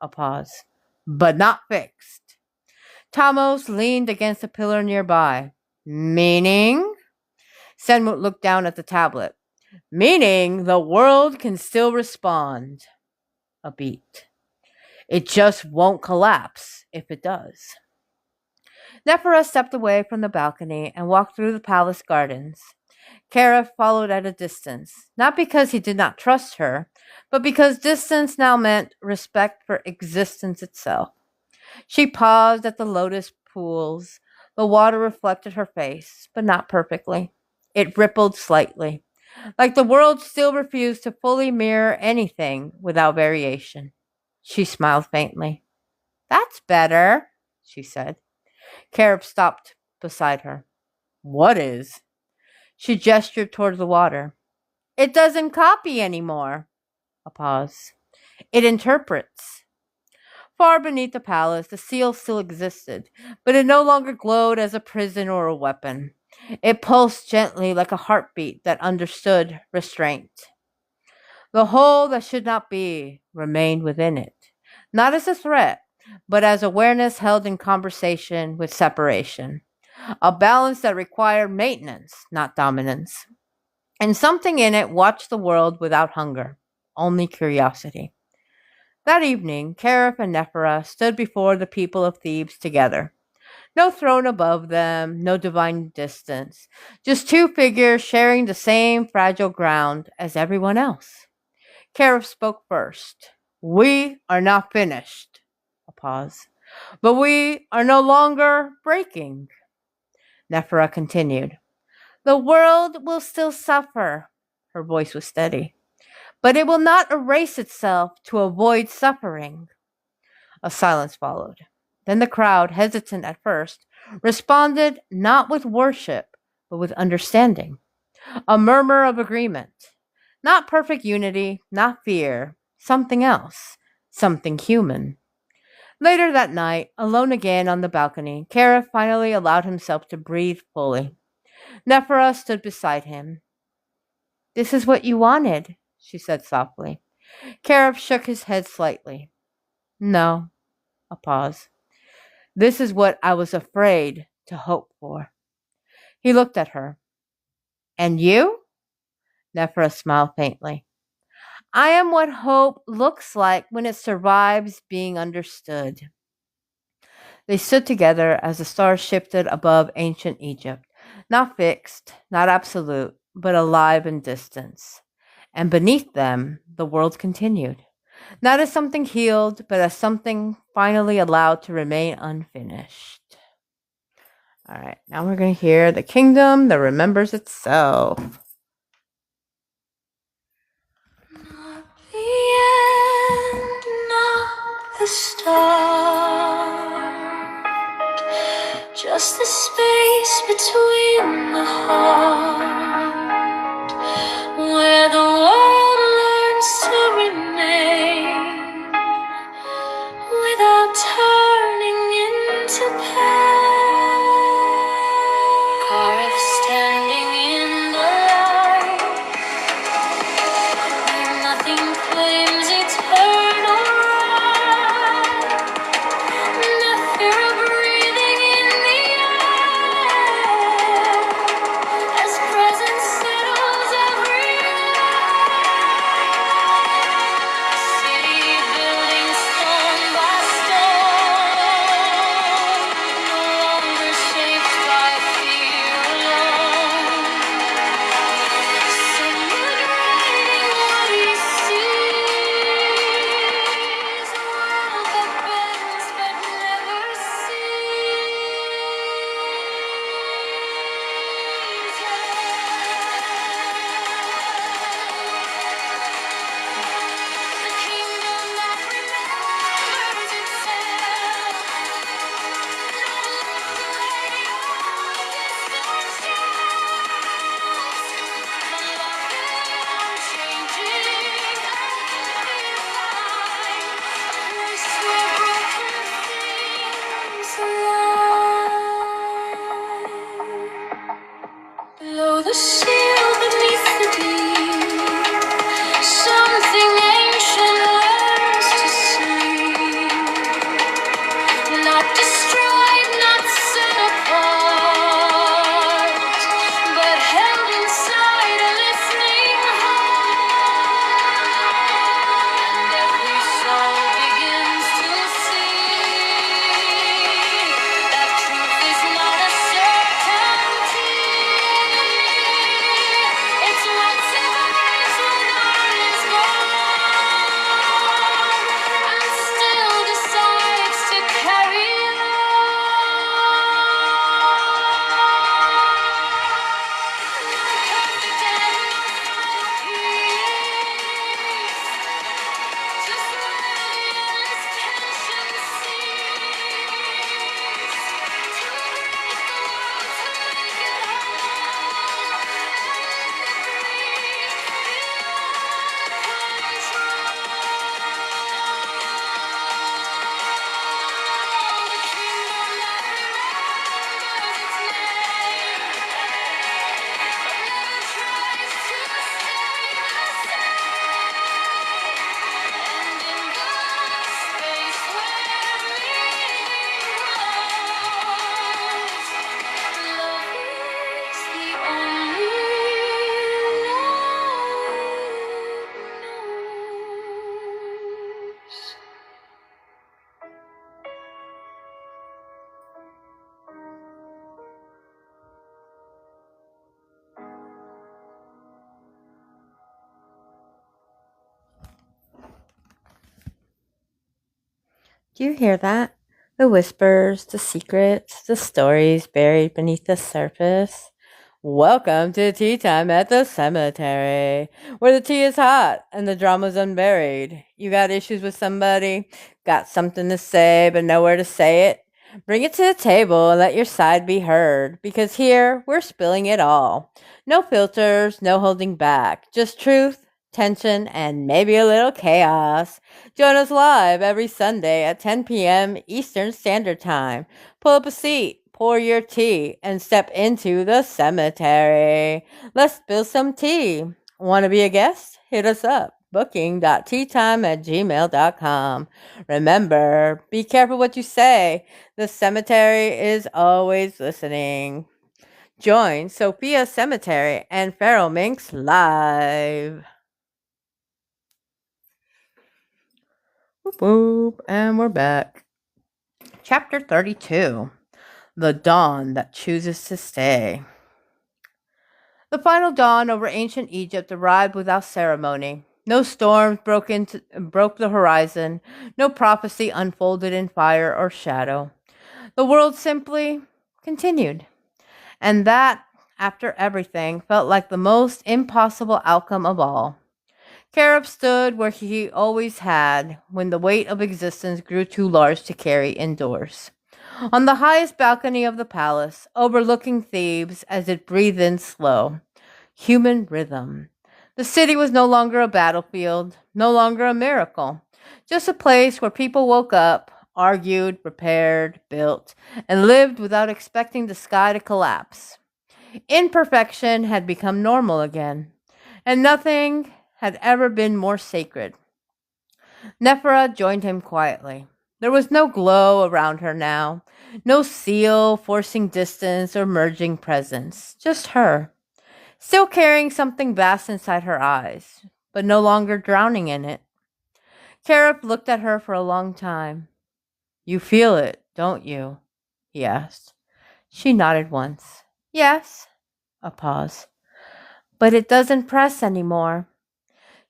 A pause. But not fixed. Tamos leaned against a pillar nearby. Meaning? Senmut looked down at the tablet. Meaning the world can still respond. A beat. It just won't collapse if it does. Nephra stepped away from the balcony and walked through the palace gardens. Karif followed at a distance, not because he did not trust her, but because distance now meant respect for existence itself. She paused at the lotus pools. The water reflected her face, but not perfectly. It rippled slightly, like the world still refused to fully mirror anything without variation. She smiled faintly. That's better, she said. Karif stopped beside her. What is? She gestured toward the water. It doesn't copy anymore. A pause. It interprets. Far beneath the palace, the seal still existed, but it no longer glowed as a prison or a weapon. It pulsed gently like a heartbeat that understood restraint. The whole that should not be remained within it, not as a threat, but as awareness held in conversation with separation. A balance that required maintenance, not dominance. And something in it watched the world without hunger, only curiosity. That evening, Karif and Nephra stood before the people of Thebes together. No throne above them, no divine distance, just two figures sharing the same fragile ground as everyone else. Karif spoke first. We are not finished. A pause. But we are no longer breaking. Nephra continued. The world will still suffer. Her voice was steady. But it will not erase itself to avoid suffering. A silence followed. Then the crowd, hesitant at first, responded not with worship, but with understanding. A murmur of agreement. Not perfect unity, not fear, something else, something human. Later that night, alone again on the balcony, Karif finally allowed himself to breathe fully. Nephra stood beside him. This is what you wanted, she said softly. Karif shook his head slightly. No. A pause. This is what I was afraid to hope for. He looked at her. And you? Nephra smiled faintly. I am what hope looks like when it survives being understood. They stood together as the stars shifted above ancient Egypt, not fixed, not absolute, but alive in distance. And beneath them, the world continued, not as something healed, but as something finally allowed to remain unfinished. All right, now we're going to hear the kingdom that remembers itself. Not the end, not the start, just the space between the heart, where the world learns to remain without turning into pain. Karif standing in the light, where nothing claims eternal right. The fear of breathing in the air, as Do you hear that? The whispers, the secrets, the stories buried beneath the surface. Welcome to Tea Time at the Cemetery, where the tea is hot and the drama's unburied. You got issues with somebody, got something to say but nowhere to say it? Bring it to the table and let your side be heard, because here we're spilling it all. No filters, no holding back, just truth, tension, and maybe a little chaos. Join us live every Sunday at 10 p.m. Eastern Standard Time. Pull up a seat, pour your tea, and step into the cemetery. Let's spill some tea. Want to be a guest? Hit us up. Booking.teatime@gmail.com. Remember, be careful what you say. The cemetery is always listening. Join Sophia Cemetery and Pharaoh Minx live. Boop, boop, and we're back. Chapter 32. The Dawn That Chooses to Stay. The final dawn over ancient Egypt arrived without ceremony. No storms broke the horizon. No prophecy unfolded in fire or shadow. The world simply continued. And that, after everything, felt like the most impossible outcome of all. Caleb stood where he always had when the weight of existence grew too large to carry indoors. On the highest balcony of the palace, overlooking Thebes as it breathed in slow, human rhythm. The city was no longer a battlefield, no longer a miracle, just a place where people woke up, argued, repaired, built, and lived without expecting the sky to collapse. Imperfection had become normal again, and nothing had ever been more sacred. Nephra joined him quietly. There was no glow around her now, no seal forcing distance or merging presence, just her, still carrying something vast inside her eyes, but no longer drowning in it. Karif looked at her for a long time. You feel it, don't you? He asked. She nodded once. Yes. A pause. But it doesn't press anymore.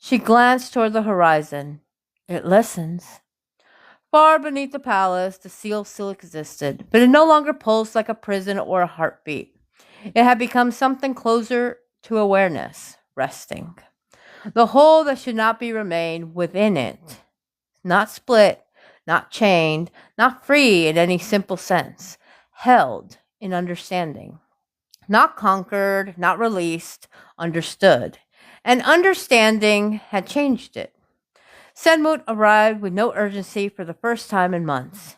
She glanced toward the horizon. It listens. Far beneath the palace, the seal still existed, but it no longer pulsed like a prison or a heartbeat. It had become something closer to awareness, resting. The whole that should not be remained within it. Not split, not chained, not free in any simple sense. Held in understanding. Not conquered, not released, understood. And understanding had changed it. Senmut arrived with no urgency for the first time in months.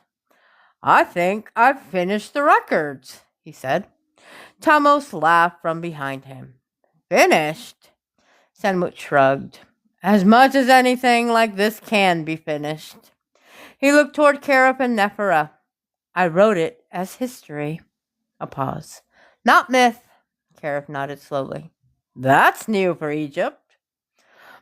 I think I've finished the records, he said. Tamos laughed from behind him. Finished? Senmut shrugged. As much as anything like this can be finished. He looked toward Karif and Nephra. I wrote it as history. A pause. Not myth, Karif nodded slowly. That's new for Egypt.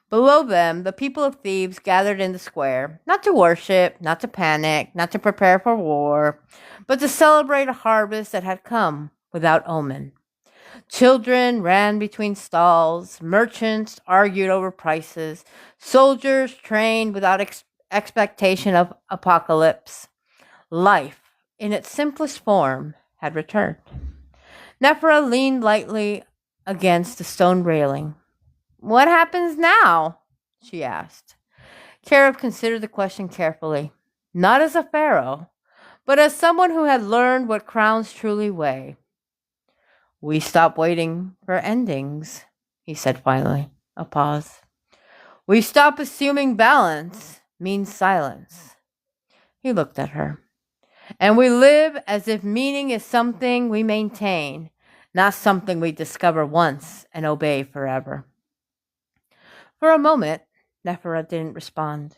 Below them, the people of Thebes gathered in the square, not to worship, not to panic, not to prepare for war, but to celebrate a harvest that had come without omen. Children ran between stalls, merchants argued over prices, soldiers trained without expectation of apocalypse. Life, in its simplest form, had returned. Nephra leaned lightly against the stone railing. What happens now? She asked. Karif considered the question carefully, not as a pharaoh, but as someone who had learned what crowns truly weigh. We stop waiting for endings, he said finally. A pause. We stop assuming balance means silence. He looked at her. And we live as if meaning is something we maintain, not something we discover once and obey forever. For a moment, Nephra didn't respond.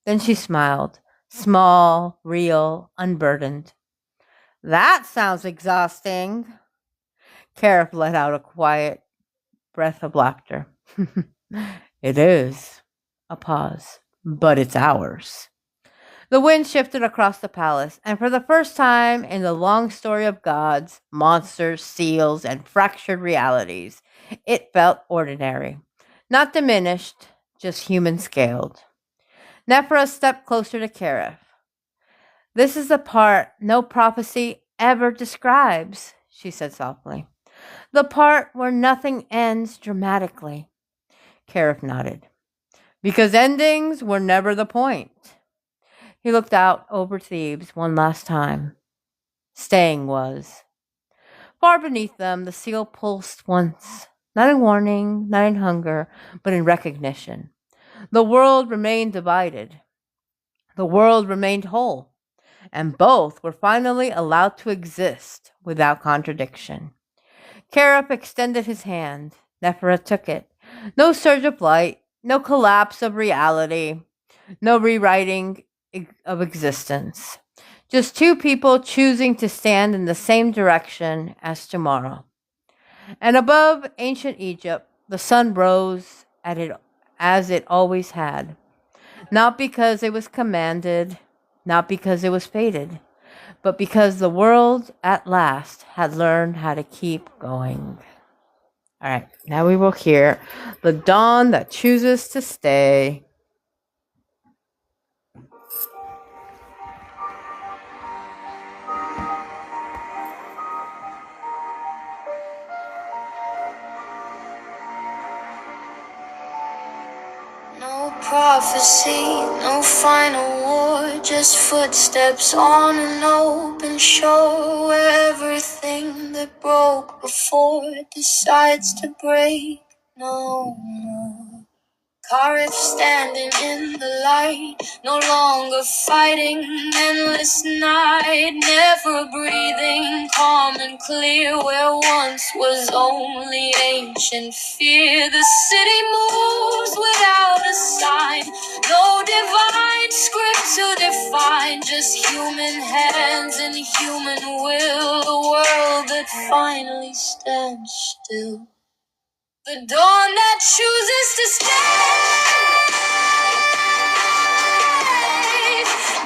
Then she smiled, small, real, unburdened. That sounds exhausting. Karif let out a quiet breath of laughter. It is. A pause. But it's ours. The wind shifted across the palace, and for the first time in the long story of gods, monsters, seals, and fractured realities, it felt ordinary. Not diminished, just human-scaled. Nephra stepped closer to Karif. This is the part no prophecy ever describes, she said softly. The part where nothing ends dramatically. Karif nodded. Because endings were never the point. He looked out over Thebes one last time. Staying was. Far beneath them, the seal pulsed once, not in warning, not in hunger, but in recognition. The world remained divided. The world remained whole. And both were finally allowed to exist without contradiction. Karif extended his hand. Nephra took it. No surge of light, no collapse of reality, no rewriting of existence. Just two people choosing to stand in the same direction as tomorrow. And above ancient Egypt, the sun rose at it as it always had. Not because it was commanded, not because it was fated, but because the world at last had learned how to keep going. All right, now we will hear The Dawn That Chooses to Stay. No prophecy, no final war, just footsteps on an open shore where everything that broke before decides to break no more. Courage standing in the light, no longer fighting endless night, never breathing calm and clear where once was only ancient fear. The city moves without a sign, no divine script to define, just human hands and human will, a world that finally stands still. The dawn that chooses to stay,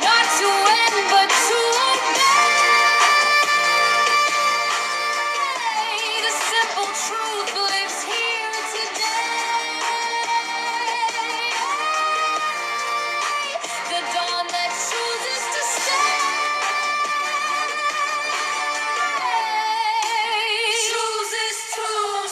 not to end but to obey. The simple truth lives here today. The dawn that chooses to stay, chooses to stay.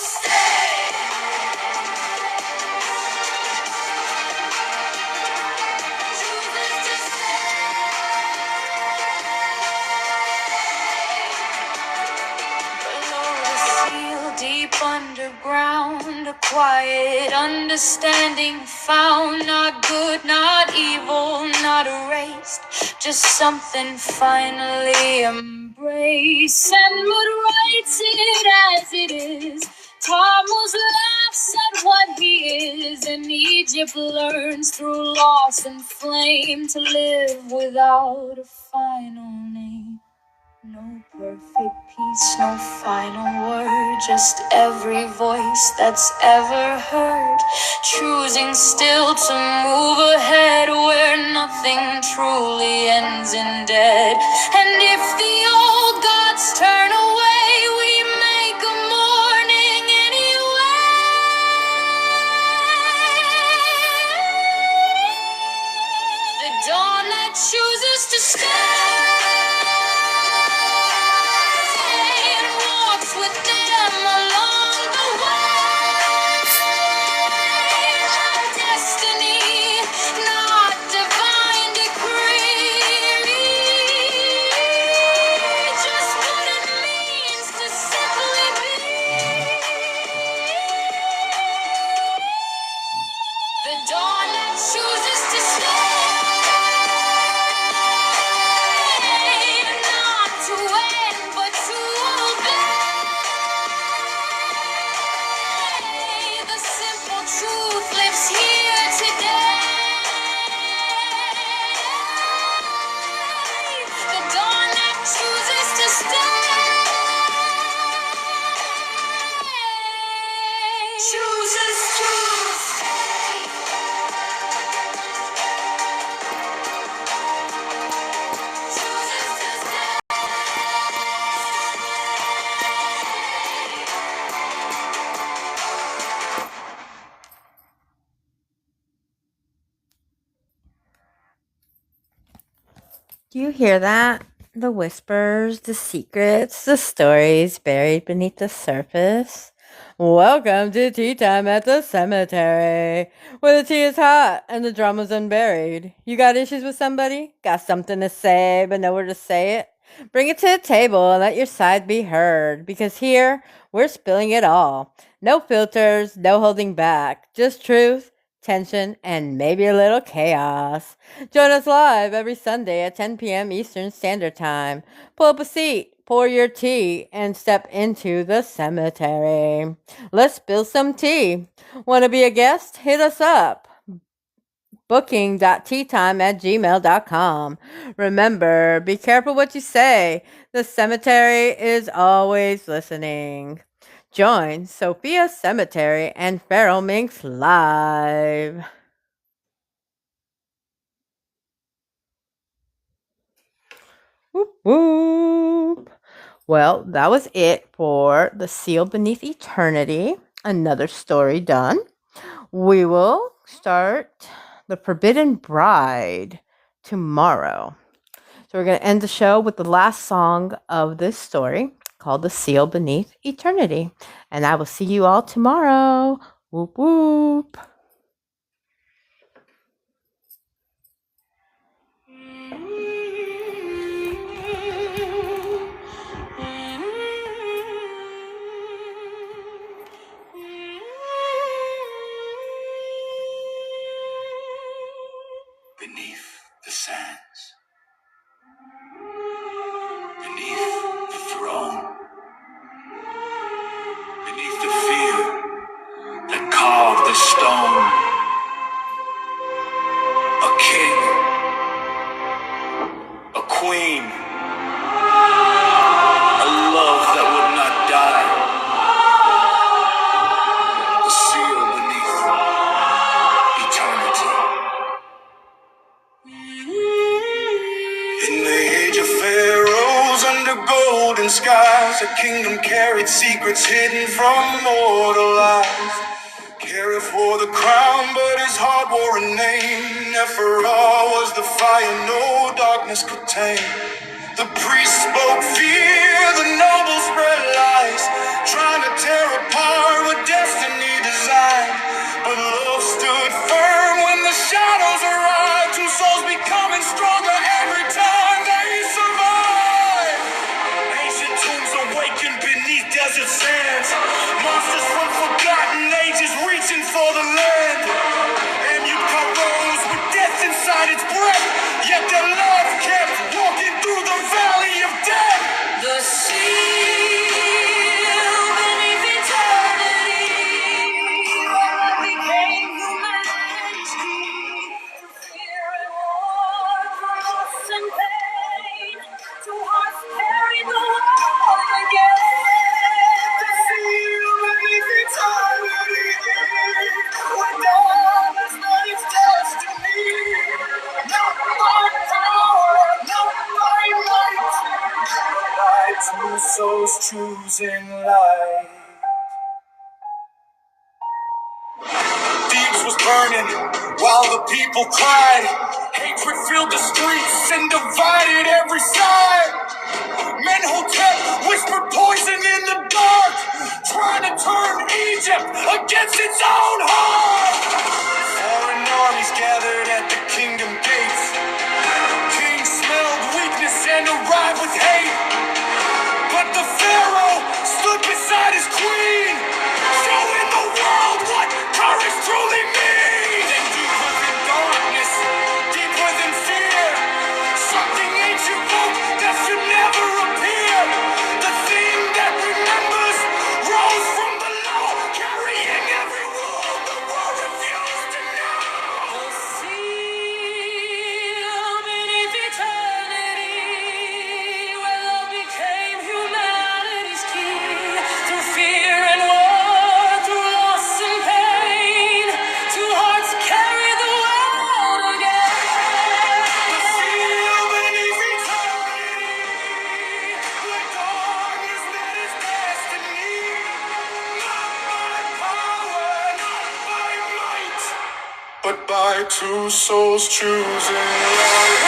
Deep underground, a quiet understanding found. Not good, not evil, not erased, just something finally embraced. And mood writes it as it is. Tammuz laughs at what he is, and Egypt learns through loss and flame to live without a final name. No perfect peace, no final word, just every voice that's ever heard, choosing still to move ahead where nothing truly ends in dead. And if the old gods turn away, we make a morning anyway. The dawn that chooses to stay with them along the way. Destiny, not divine decree. Just what it means to simply be. The dawn that chooses to stay. Do you hear that? The whispers, the secrets, the stories buried beneath the surface. Welcome to Tea Time at the Cemetery, where the tea is hot and the drama's unburied. You got issues with somebody? Got something to say but nowhere to say it? Bring it to the table and let your side be heard, because here, we're spilling it all. No filters, no holding back, just truth, tension, and maybe a little chaos. Join us live every Sunday at 10 p.m. Eastern Standard Time. Pull up a seat, pour your tea, and step into the cemetery. Let's spill some tea. Want to be a guest? Hit us up. Booking.teatime@gmail.com. Remember, be careful what you say. The cemetery is always listening. Join Sophia Cemetery and Feral Minx live. Whoop, whoop. Well, that was it for The Seal Beneath Eternity. Another story done. We will start The Forbidden Bride tomorrow. So we're going to end the show with the last song of this story called The Seal Beneath Eternity. And I will see you all tomorrow. Whoop, whoop. Beneath the sands, beneath the throne, beneath the fear that carved the stone, a king, a queen, a love that would not die, the seal beneath eternity. In the age of pharaohs under golden skies, a kingdom carried secrets hidden from mortal eyes. Carried for the crown, but his heart wore a name. Nephra was the fire no darkness could tame. The priest spoke fear, the nobles spread lies, trying to tear apart what destiny designed. But love stood firm when the shadows arrived. Two souls becoming stronger every time they survive. Ancient tombs awaken beneath desert sands. Monsters from forgotten ages reaching for the land. And you rose with death inside its breath, yet their love kept walking through the valley of death. The seal beneath eternity became humanity's key to fear and war, to loss and pain, to hearts carry the world again. The seal beneath eternity, where darkness met its destiny. Not by power, not by might, by two souls choosing light. Thebes was burning while the people cried. Hatred filled the streets and divided every side. Menhotep whispered poison in the dark, trying to turn Egypt against its own heart. Foreign armies gathered at the kingdom gates. Kings smelled weakness and arrived with hate. But the pharaoh stood beside his queen, showing the world what courage truly means. And deep within darkness, deep within fear, something ancient woke that should never appear. The thing that remembers rose from below, carrying every wound the world refused to know. The seal beneath eternity, where love became humanity's key. Through fear and war, through loss and pain, two hearts carry the world again. The seal beneath eternity, where darkness met its destiny. Not by power, not by might, but by two souls choosing life.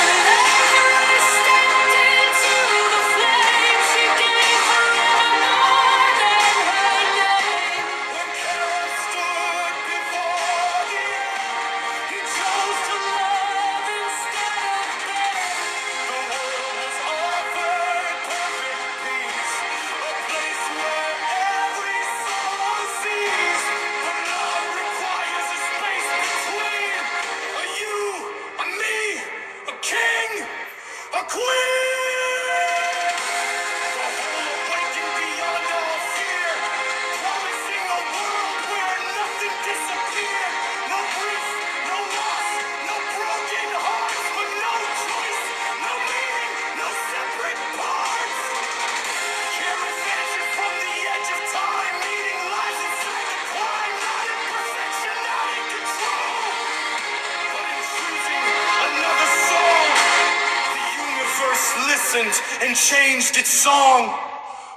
listened and changed its song,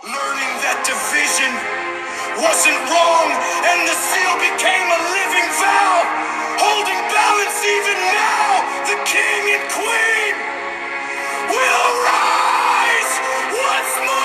learning that division wasn't wrong, and the seal became a living vow, holding balance even now. The king and queen will rise once more.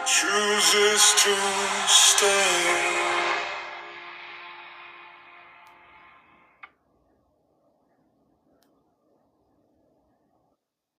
Chooses to stay.